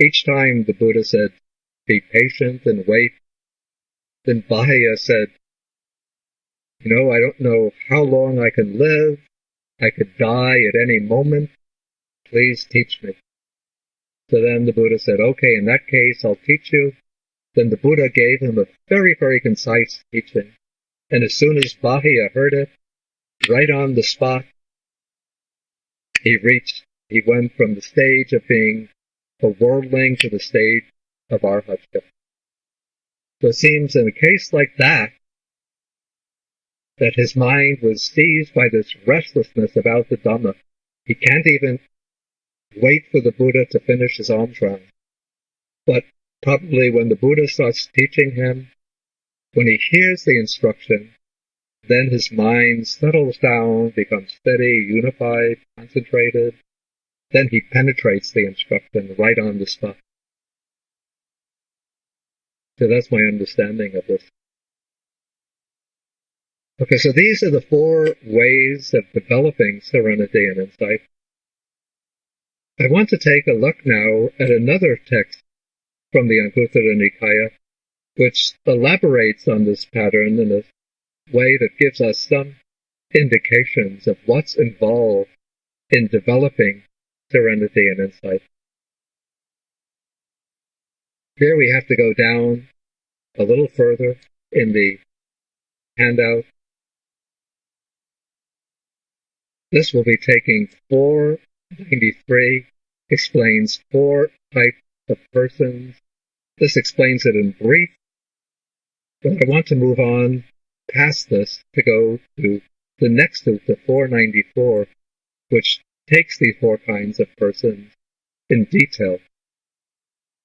Each time the Buddha said, be patient and wait. Then Bahya said, I don't know how long I can live. I could die at any moment. Please teach me. So then the Buddha said, okay, in that case, I'll teach you. Then the Buddha gave him a very, very concise teaching. And as soon as Bahya heard it, right on the spot, he went from the stage of being a worldling to the stage of arhatship. So it seems in a case like that his mind was seized by this restlessness about the Dhamma. He can't even wait for the Buddha to finish his alms round. But probably when the Buddha starts teaching him, when he hears the instruction, then his mind settles down, becomes steady, unified, concentrated. Then he penetrates the instruction right on the spot. So that's my understanding of this. Okay, so these are the 4 ways of developing serenity and insight. I want to take a look now at another text from the Anguttara Nikaya, which elaborates on this pattern in a way that gives us some indications of what's involved in developing serenity and insight. Here we have to go down a little further in the handout. This will be taking 493, explains 4 types of persons. This explains it in brief, but I want to move on past this to go to the next sutta, 494, which takes these 4 kinds of persons in detail.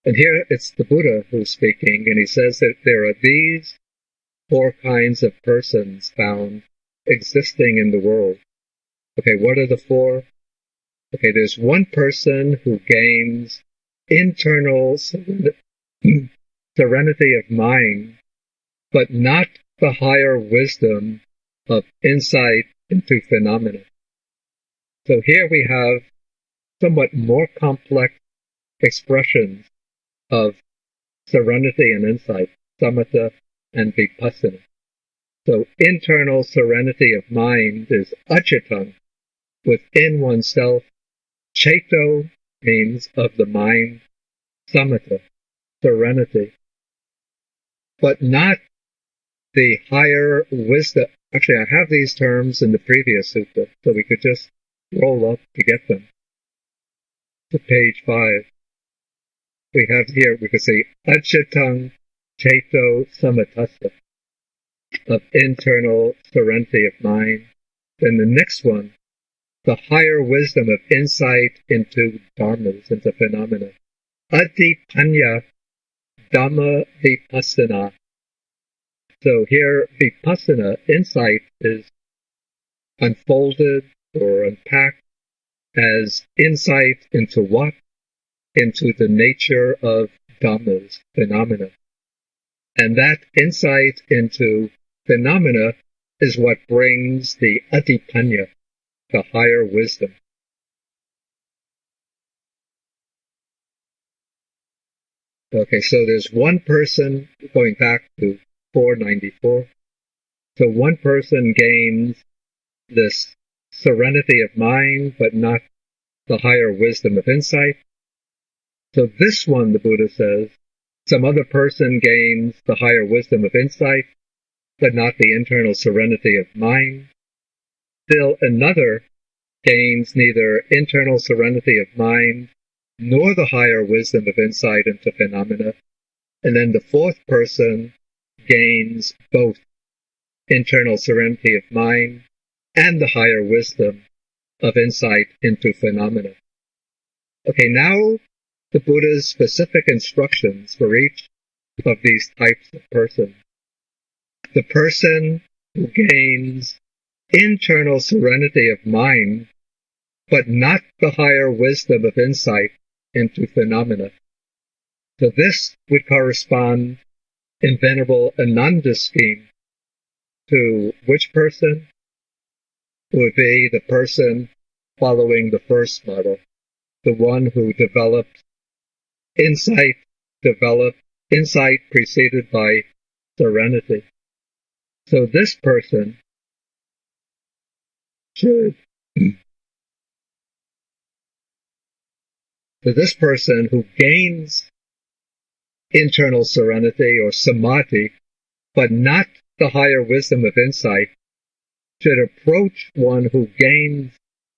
And here it's the Buddha who's speaking, and he says that there are these 4 kinds of persons found existing in the world. Okay, what are the 4? Okay, there's one person who gains internal serenity of mind, but not the higher wisdom of insight into phenomena. So here we have somewhat more complex expressions of serenity and insight, samatha and vipassana. So internal serenity of mind is acitang, within oneself. Ceto means of the mind, samatha, serenity. But not the higher wisdom. Actually, I have these terms in the previous sutta, so we could just roll up to get them. To page 5. We have here, we could say, acitang ceto samatassa, of internal serenity of mind. Then the next one the higher wisdom of insight into dharmas, into phenomena. Adipanya Dhamma Vipassana. So here, Vipassana, insight, is unfolded or unpacked as insight into what? Into the nature of dhammas, phenomena. And that insight into phenomena is what brings the adipanya, the higher wisdom. Okay, so there's one person, going back to 494. So one person gains this serenity of mind, but not the higher wisdom of insight. So this one, the Buddha says, some other person gains the higher wisdom of insight, but not the internal serenity of mind. Still another gains neither internal serenity of mind nor the higher wisdom of insight into phenomena. And then the fourth person gains both internal serenity of mind and the higher wisdom of insight into phenomena. Okay, now the Buddha's specific instructions for each of these types of persons. The person who gains internal serenity of mind, but not the higher wisdom of insight into phenomena. So this would correspond in Venerable Ananda's scheme to which person? It would be the person following the first model, the one who developed insight preceded by serenity. So this person should, so this person who gains internal serenity or samadhi, but not the higher wisdom of insight, should approach one who gains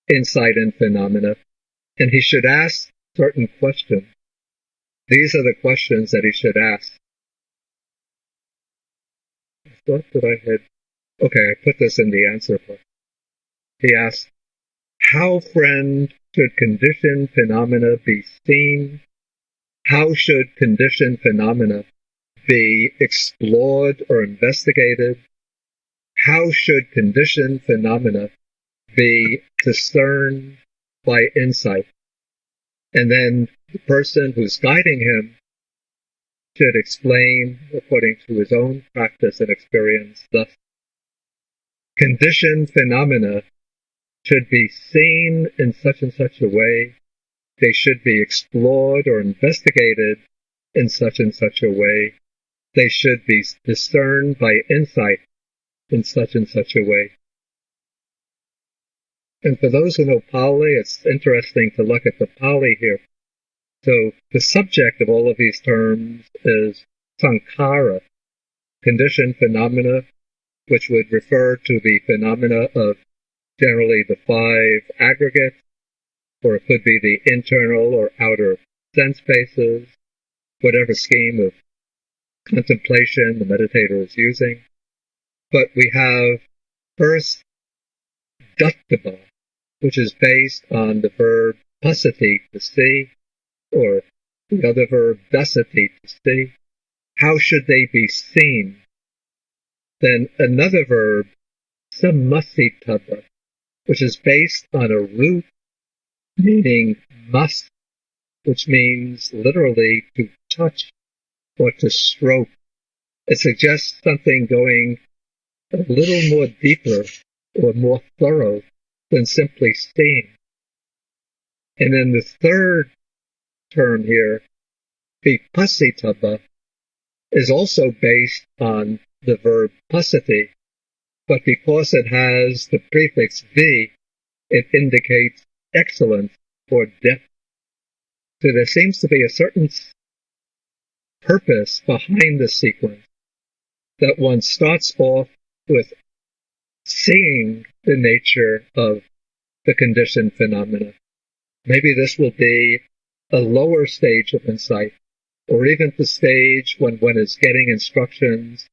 insight in phenomena, and he should ask certain questions. These are the questions that he should ask. I thought that I had... Okay, I put this in the answer part. He asked, how, friend, should conditioned phenomena be seen? How should conditioned phenomena be explored or investigated? How should conditioned phenomena be discerned by insight? And then the person who's guiding him should explain, according to his own practice and experience, thus: conditioned phenomena should be seen in such and such a way. They should be explored or investigated in such and such a way. They should be discerned by insight in such and such a way. And for those who know Pali, it's interesting to look at the Pali here. So the subject of all of these terms is sankhara, conditioned phenomena, which would refer to the phenomena of generally the five aggregates, or it could be the internal or outer sense bases, whatever scheme of contemplation the meditator is using. But we have first dattva, which is based on the verb pasati, to see, or the other verb dasati, to see. How should they be seen? Then another verb, samasitaba, which is based on a root meaning must, which means literally to touch or to stroke. It suggests something going a little more deeper or more thorough than simply seeing. And then the third term here, vipassitaba, is also based on the verb pasati, but because it has the prefix vi, it indicates excellence or depth. So there seems to be a certain purpose behind the sequence, that one starts off with seeing the nature of the conditioned phenomena. Maybe this will be a lower stage of insight, or even the stage when one is getting instructions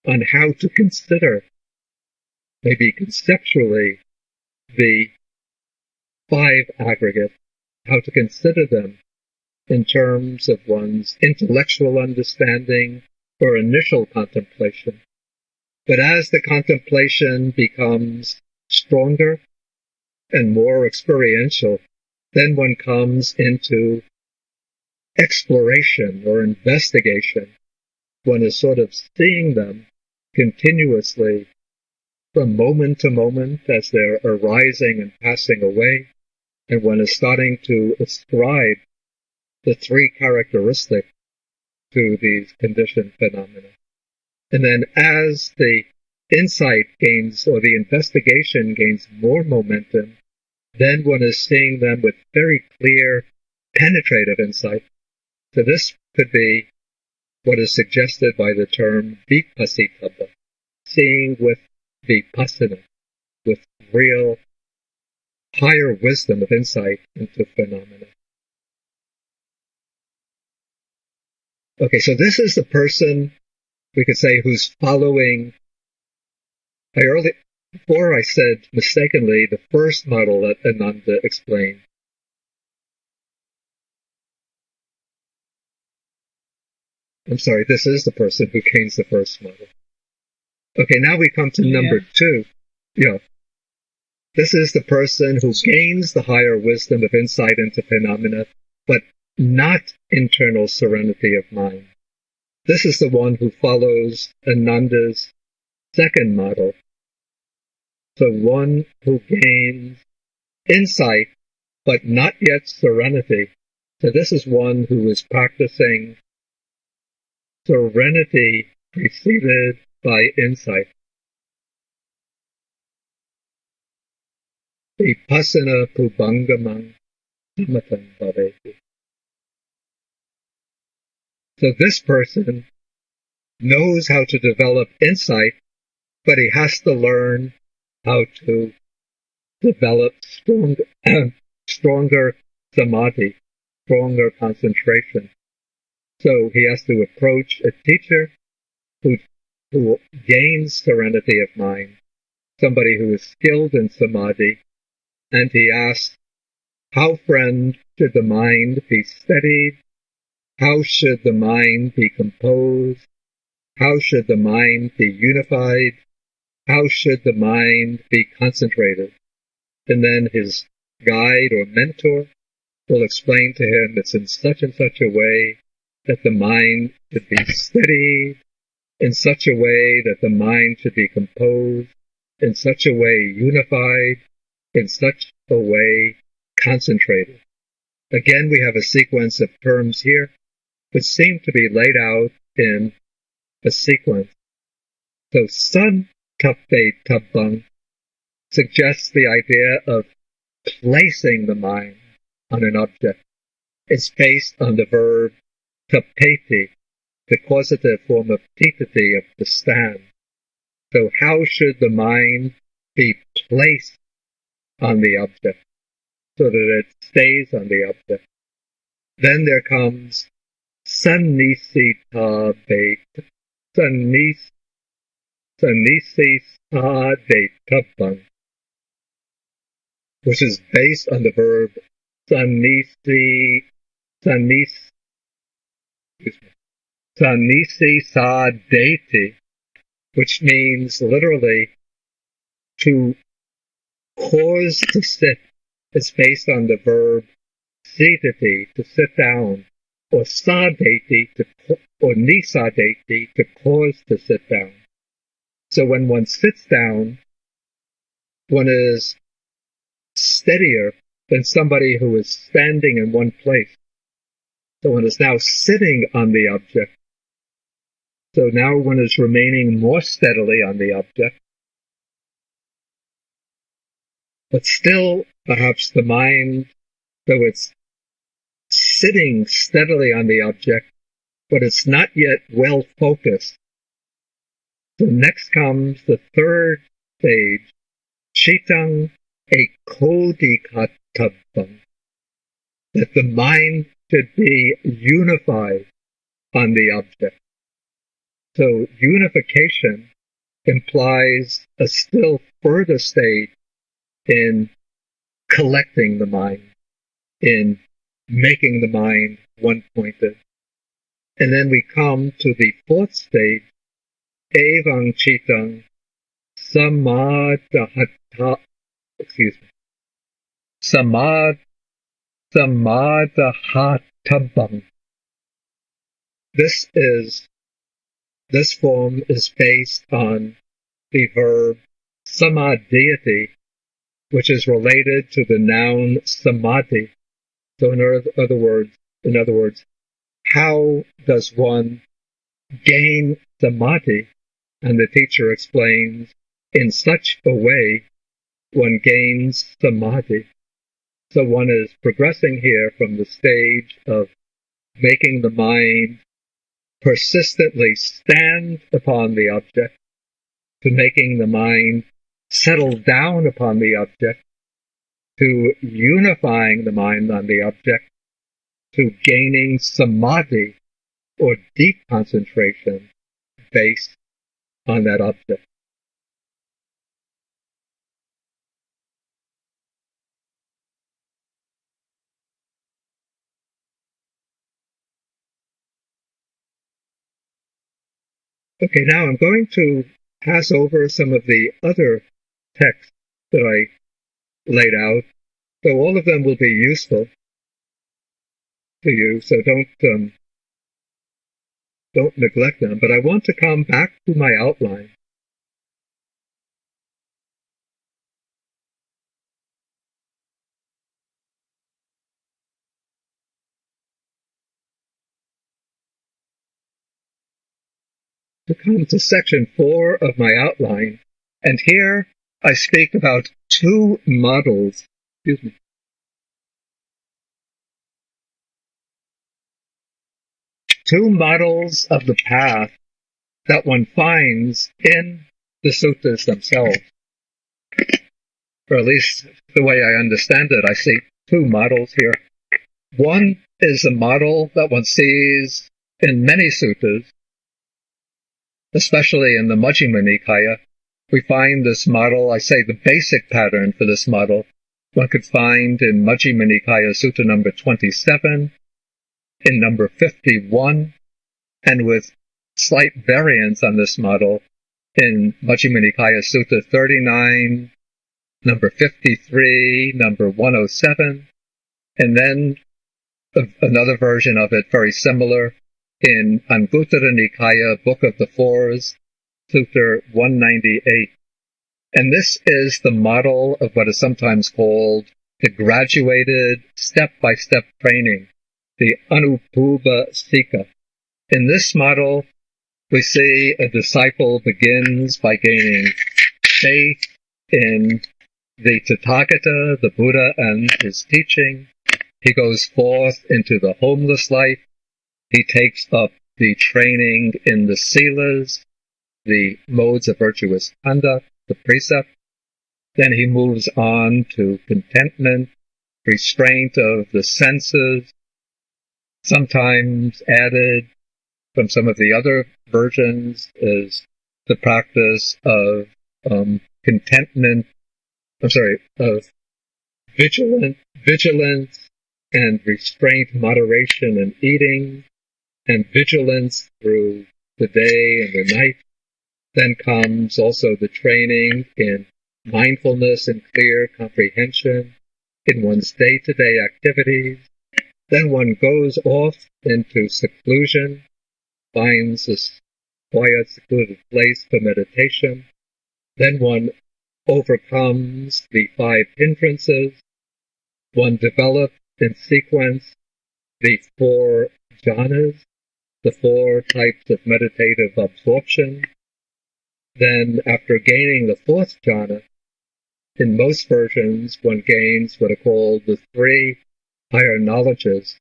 on how to consider, maybe conceptually, the 5 aggregates, how to consider them in terms of one's intellectual understanding or initial contemplation. But as the contemplation becomes stronger and more experiential, then one comes into exploration or investigation. One is sort of seeing them continuously from moment to moment as they're arising and passing away, and one is starting to ascribe the 3 characteristics to these conditioned phenomena. And then as the insight gains or the investigation gains more momentum, then one is seeing them with very clear, penetrative insight. So this could be what is suggested by the term vipassitava, seeing with vipassana, with real higher wisdom of insight into phenomena. Okay, so this is the person, we could say, who's following. Before I said mistakenly the first model that Ananda explained. I'm sorry, this is the person who gains the first model. Okay, now we come to number 2. Yeah. This is the person who gains the higher wisdom of insight into phenomena, but not internal serenity of mind. This is the one who follows Ananda's second model. So one who gains insight, but not yet serenity. So this is one who is practicing serenity preceded by insight. Vipassana pubhangamang samatang bhaveti. So this person knows how to develop insight, but he has to learn how to develop stronger samadhi, stronger concentration. So he has to approach a teacher who gains serenity of mind, somebody who is skilled in samadhi, and he asks, how, friend, should the mind be steadied? How should the mind be composed? How should the mind be unified? How should the mind be concentrated? And then his guide or mentor will explain to him it's in such and such a way that the mind should be steady, in such a way that the mind should be composed, in such a way unified, in such a way concentrated. Again, we have a sequence of terms here which seem to be laid out in a sequence. So santappe tabbang suggests the idea of placing the mind on an object. It's based on the verb tappeti, the causative form of titati, of to stand. So how should the mind be placed on the object so that it stays on the object? Then there comes sannisitabbang, which is based on the verb sannisadeti, which means literally to cause to sit. It's based on the verb sitati, to sit down, or sadeti, or nisadeti, to cause to sit down. So when one sits down, one is steadier than somebody who is standing in one place. So one is now sitting on the object. So now one is remaining more steadily on the object. But still, perhaps the mind, though it's sitting steadily on the object, but it's not yet well focused. So next comes the third stage, chittang ekodikatabang, that the mind should be unified on the object. So unification implies a still further stage in collecting the mind, in making the mind one-pointed. And then we come to the fourth stage, evang chitang samadhatabam. This form is based on the verb samadhyati, which is related to the noun samadhi. So in other words, how does one gain samadhi? And the teacher explains, in such a way one gains samadhi. So one is progressing here from the stage of making the mind persistently stand upon the object to making the mind settle down upon the object, to unifying the mind on the object, to gaining samadhi, or deep concentration, based on that object. Okay, now I'm going to pass over some of the other texts that I laid out. So all of them will be useful to you, so don't neglect them. But I want to come back to my outline. To come to section 4 of my outline, and here I speak about two models. Two models of the path that one finds in the suttas themselves. Or at least the way I understand it, I see two models here. One is a model that one sees in many suttas, especially in the Madhyama Nikaya. We find this model, I say the basic pattern for this model, one could find in Madhyama Nikaya Sutta number 27, in number 51, and with slight variance on this model in Madhyama Nikaya Sutta 39, number 53, number 107, and then another version of it very similar in Anguttara Nikaya, Book of the Fours, Sutta 198. And this is the model of what is sometimes called the graduated step-by-step training, the Anubhuva Sika. In this model, we see a disciple begins by gaining faith in the Tathagata, the Buddha, and his teaching. He goes forth into the homeless life. He takes up the training in the silas, the modes of virtuous conduct, the precept. Then he moves on to contentment, restraint of the senses, sometimes added from some of the other versions is the practice of of vigilance and restraint, moderation and eating, and vigilance through the day and the night. Then comes also the training in mindfulness and clear comprehension in one's day-to-day activities. Then one goes off into seclusion, finds a quiet, secluded place for meditation. Then one overcomes the 5 hindrances. One develops in sequence the 4 jhanas, the 4 types of meditative absorption. Then, after gaining the 4th jhana, in most versions, one gains what are called the 3 higher knowledges,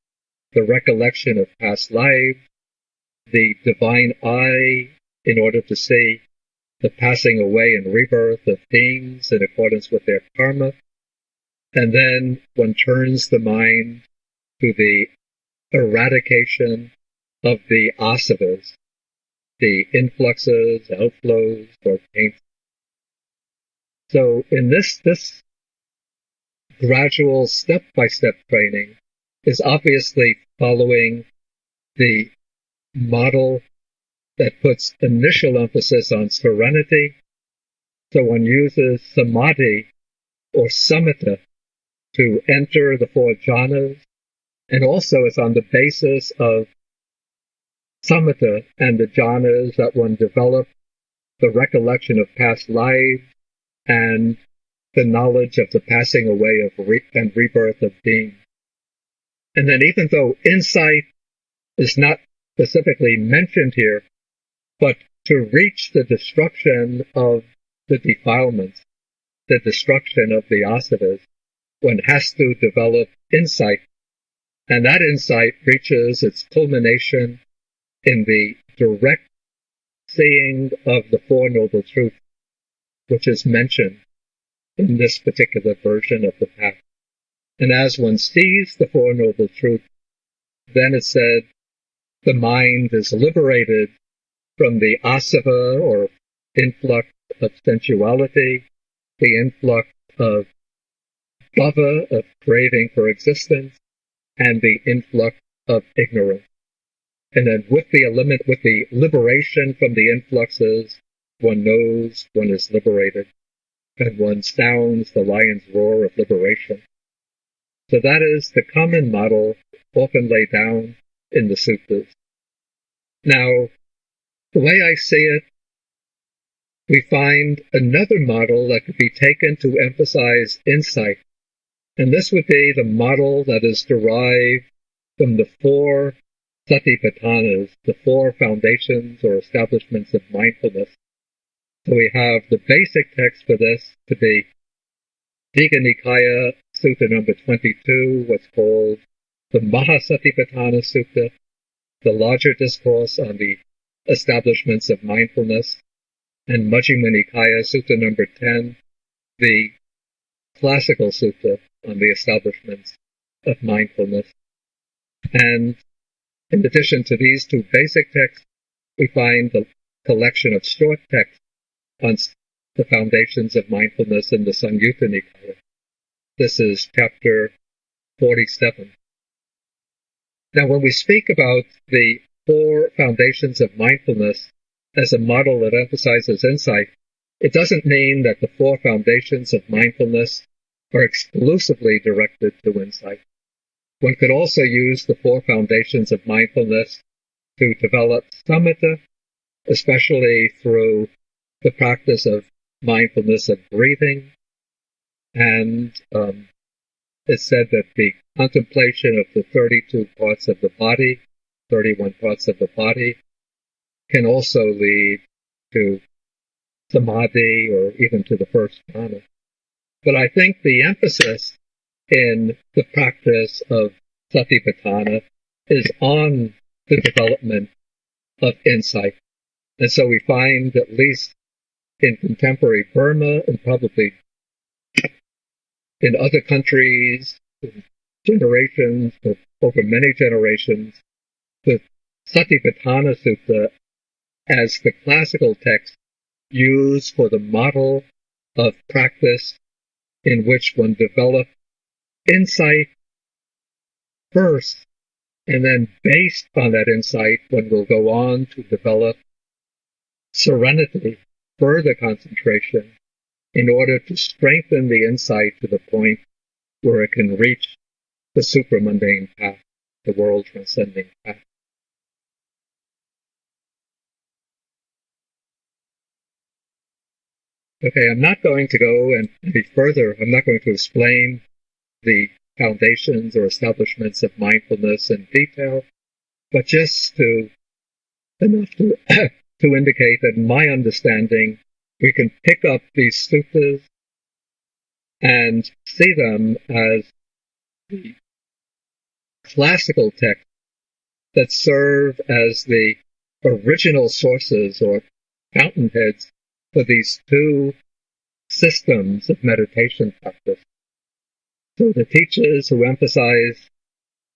the recollection of past lives, the divine eye, in order to see the passing away and rebirth of beings in accordance with their karma. And then one turns the mind to the eradication of the asavas, the influxes, outflows, or taints. So in this gradual step-by-step training is obviously following the model that puts initial emphasis on serenity. So one uses samadhi or samatha to enter the four jhanas, and also it's on the basis of samatha and the jhanas that one develops the recollection of past lives and the knowledge of the passing away of and rebirth of being. And then even though insight is not specifically mentioned here, but to reach the destruction of the defilements, the destruction of the asadas, one has to develop insight. And that insight reaches its culmination in the direct seeing of the Four Noble Truths, which is mentioned in this particular version of the path. And as one sees the Four Noble Truths, then it said the mind is liberated from the asava, or influx of sensuality, the influx of bhava, of craving for existence, and the influx of ignorance. And then with the liberation from the influxes, one knows one is liberated, and one sounds the lion's roar of liberation. So that is the common model often laid down in the suttas. Now, the way I see it, we find another model that could be taken to emphasize insight. And this would be the model that is derived from the four satipatthanas, the four foundations or establishments of mindfulness. So we have the basic text for this to be Digha Nikaya Sutta number 22, what's called the Mahasatipatthana Sutta, the larger discourse on the establishments of mindfulness, and Majjhima Nikaya Sutta number 10, the classical sutta on the establishments of mindfulness. And in addition to these two basic texts, we find the collection of short texts on the foundations of mindfulness in the Samyutta Nikaya. This is chapter 47. Now, when we speak about the four foundations of mindfulness as a model that emphasizes insight, it doesn't mean that the four foundations of mindfulness are exclusively directed to insight. One could also use the four foundations of mindfulness to develop samatha, especially through the practice of mindfulness of breathing. And it's said that the contemplation of the 32 parts of the body, 31 parts of the body, can also lead to samadhi or even to the first jhana. But I think the emphasis in the practice of satipatthana is on the development of insight. And so we find, at least in contemporary Burma and probably in other countries, generations, over many generations, the Satipatthana Sutta as the classical text used for the model of practice in which one develops insight first, and then based on that insight, one will go on to develop serenity, further concentration, in order to strengthen the insight to the point where it can reach the supramundane path, the world-transcending path. Okay, I'm not going to go any further. I'm not going to explain the foundations or establishments of mindfulness in detail, but just enough to indicate that in my understanding, we can pick up these suttas and see them as the classical texts that serve as the original sources or fountainheads for these two systems of meditation practice. So the teachers who emphasize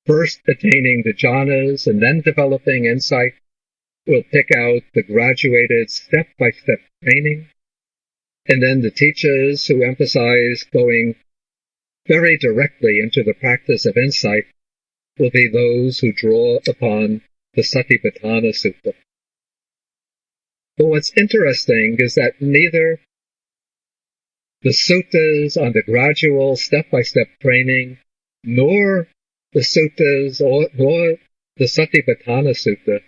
first attaining the jhanas and then developing insight will pick out the graduated step-by-step training. And then the teachers who emphasize going very directly into the practice of insight will be those who draw upon the Satipatthana Sutta. But what's interesting is that neither the suttas on the gradual step-by-step training, nor the suttas nor the Satipatthana Sutta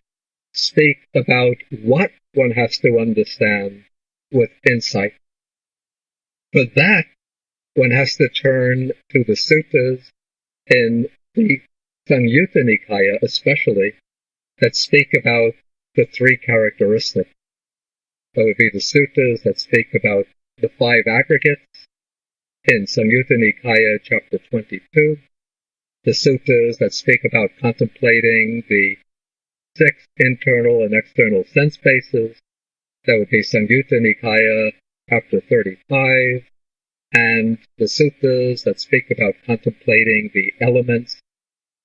speak about what one has to understand with insight. For that, one has to turn to the suttas in the Samyutta Nikaya especially, that speak about the three characteristics. That would be the suttas that speak about the five aggregates in Samyutta Nikaya chapter 22, the suttas that speak about contemplating the 6 internal and external sense bases, that would be Samyutta Nikaya chapter 35, and the suttas that speak about contemplating the elements,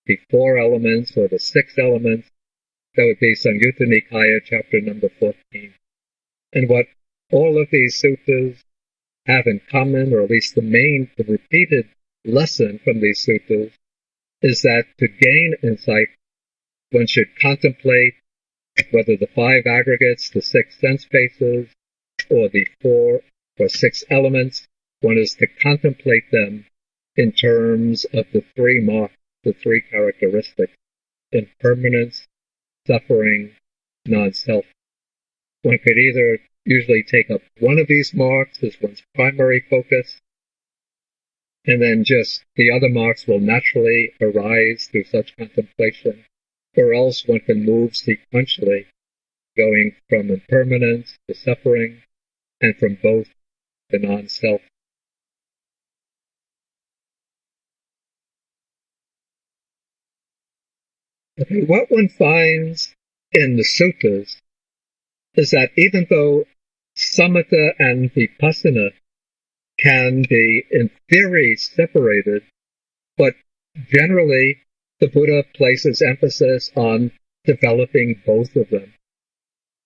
the 4 elements or the 6 elements, that would be Samyutta Nikaya chapter number 14. And what all of these suttas have in common, or at least the repeated lesson from these suttas, is that to gain insight, one should contemplate whether the 5 aggregates, the 6 sense bases, or the 4 or 6 elements, one is to contemplate them in terms of the 3 marks, the 3 characteristics: impermanence, suffering, non-self. One could either usually take up one of these marks as one's primary focus, and then just the other marks will naturally arise through such contemplation, or else one can move sequentially, going from impermanence to suffering, and from both to non-self. Okay, what one finds in the suttas is that even though samatha and vipassana can be in theory separated, but generally the Buddha places emphasis on developing both of them.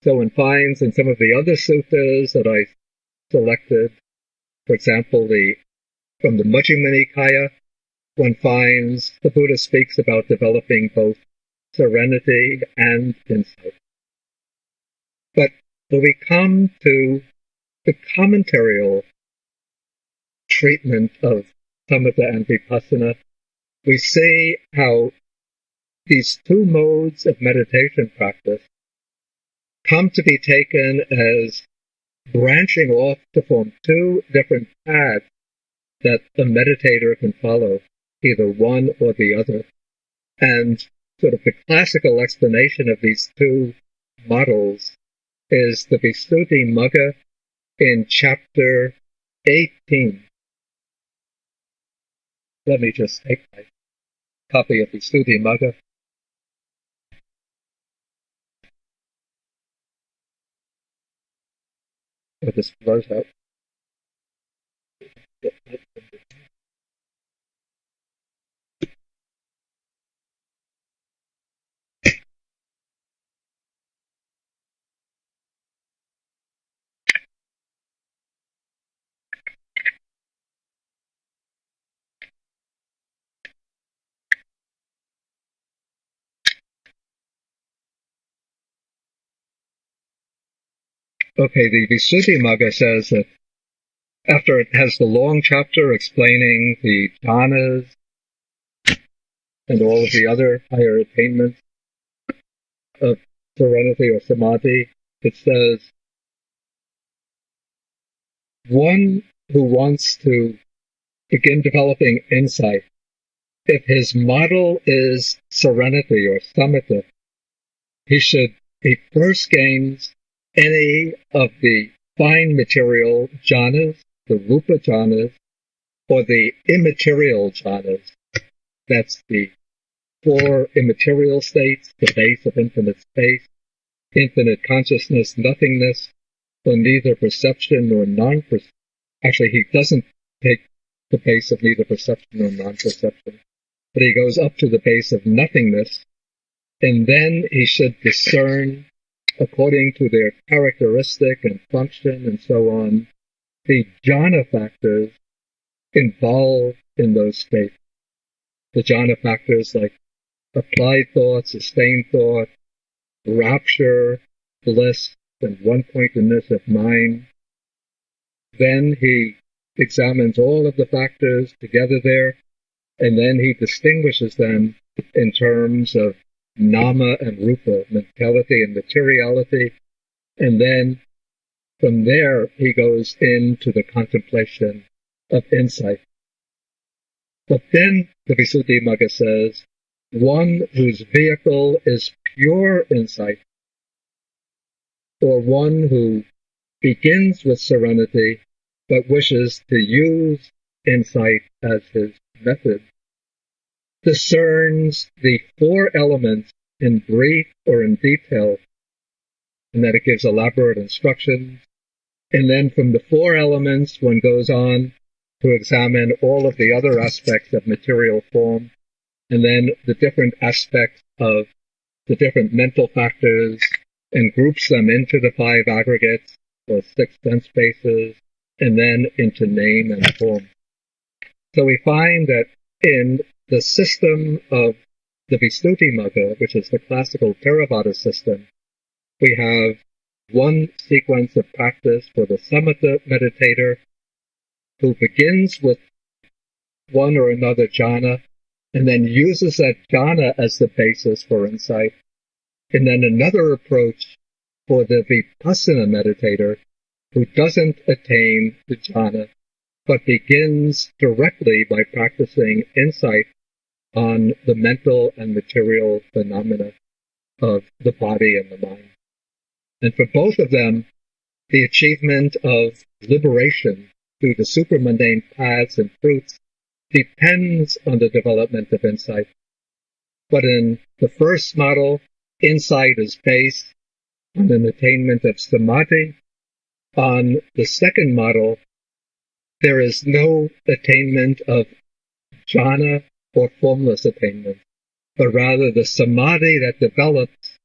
So one finds in some of the other suttas that I selected, for example, from the Madhyama Nikaya, one finds the Buddha speaks about developing both serenity and insight. But when we come to the commentarial treatment of samatha and vipassana, we see how these 2 modes of meditation practice come to be taken as branching off to form 2 different paths that the meditator can follow, either one or the other. And sort of the classical explanation of these 2 models is the Visuddhimagga in chapter 18. Let me just take my copy of Visuddhimagga. This blurs out. Okay, the Visuddhimagga says that after it has the long chapter explaining the jhanas and all of the other higher attainments of serenity or samadhi, it says, one who wants to begin developing insight, if his model is serenity or samatha, he first gains any of the fine material jhanas, the rupa jhanas, or the immaterial jhanas. That's the 4 immaterial states, the base of infinite space, infinite consciousness, nothingness, or neither perception nor non-perception. Actually, he doesn't take the base of neither perception nor non-perception, but he goes up to the base of nothingness, and then he should discern, according to their characteristic and function and so on, the jhana factors involved in those states. The jhana factors like applied thought, sustained thought, rapture, bliss, and one-pointedness of mind. Then he examines all of the factors together there, and then he distinguishes them in terms of nama and rupa, mentality and materiality, and then from there he goes into the contemplation of insight. But then the Visuddhimagga says, one whose vehicle is pure insight, or one who begins with serenity but wishes to use insight as his method, discerns the four elements in brief or in detail, and that it gives elaborate instructions. And then from the four elements, one goes on to examine all of the other aspects of material form, and then the different aspects of the different mental factors, and groups them into the five aggregates, or six sense bases, and then into name and form. So we find that in the system of the Visuddhimagga, which is the classical Theravada system, we have one sequence of practice for the samatha meditator who begins with one or another jhana and then uses that jhana as the basis for insight. And then another approach for the vipassana meditator who doesn't attain the jhana but begins directly by practicing insight on the mental and material phenomena of the body and the mind. And for both of them, the achievement of liberation through the supramundane paths and fruits depends on the development of insight. But in the first model, insight is based on an attainment of samadhi. On the second model, there is no attainment of jhana or formless attainment, but rather the samadhi that develops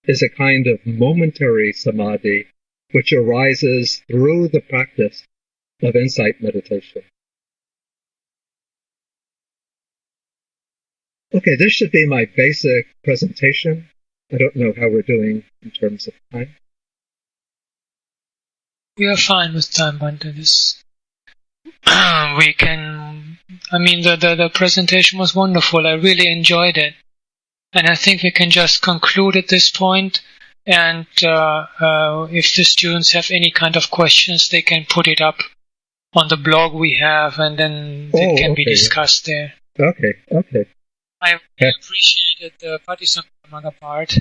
is a kind of momentary samadhi which arises through the practice of insight meditation. Okay, this should be my basic presentation. I don't know how we're doing in terms of time. We are fine with time, Bhante. We can, the presentation was wonderful. I really enjoyed it. And I think we can just conclude at this point. And if the students have any kind of questions, they can put it up on the blog we have, and then it can be discussed there. Okay. I appreciated the Patisambhava part.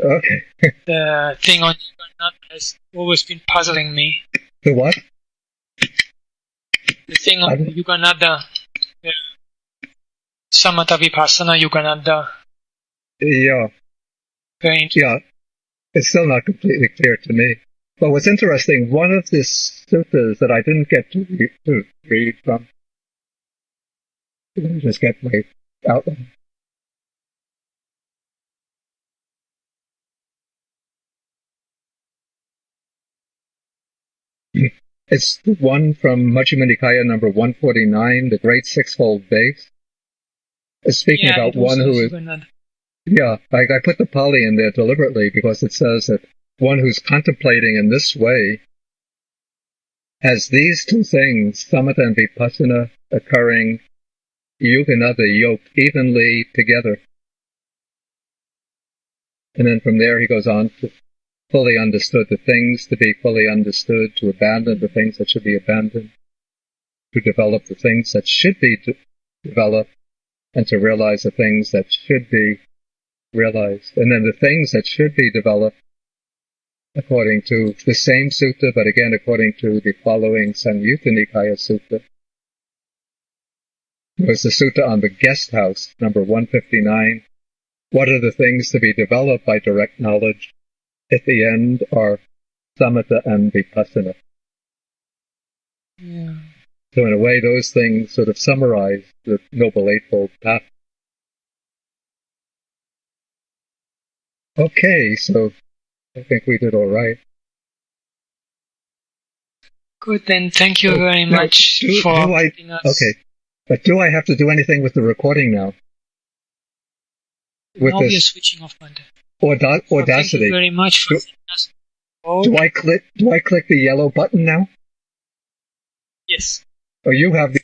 Okay. The thing on Yogananda has always been puzzling me. The what? The thing on Yogananda, Samatha Vipassana Yogananda. Yeah. Very interesting. Yeah. It's still not completely clear to me. But what's interesting, one of the suttas that I didn't get to read from, let me just get my outline. It's the one from Majjhima Nikaya number 149, the Great Sixfold Base. It's speaking about one who is... Yeah, I put the Pali in there deliberately because it says that one who's contemplating in this way has these two things, samatha and vipassana, occurring yoganada, yoked evenly together. And then from there he goes on to fully understood the things to be fully understood, to abandon the things that should be abandoned, to develop the things that should be developed, and to realize the things that should be realized. And then the things that should be developed according to the same sutta, but again according to the following Samyutta Nikaya Sutta. It was the sutta on the guest house, number 159. What are the things to be developed by direct knowledge? At the end are samatha and vipassana. Yeah. So in a way, those things sort of summarize the Noble Eightfold Path. Okay, so I think we did all right. Good, then thank you very much for letting us. Okay. But do I have to do anything with the recording now? With now we are this switching off Monday. Audacity. Thank you very much for us. Do I click the yellow button now? Yes. Or you have the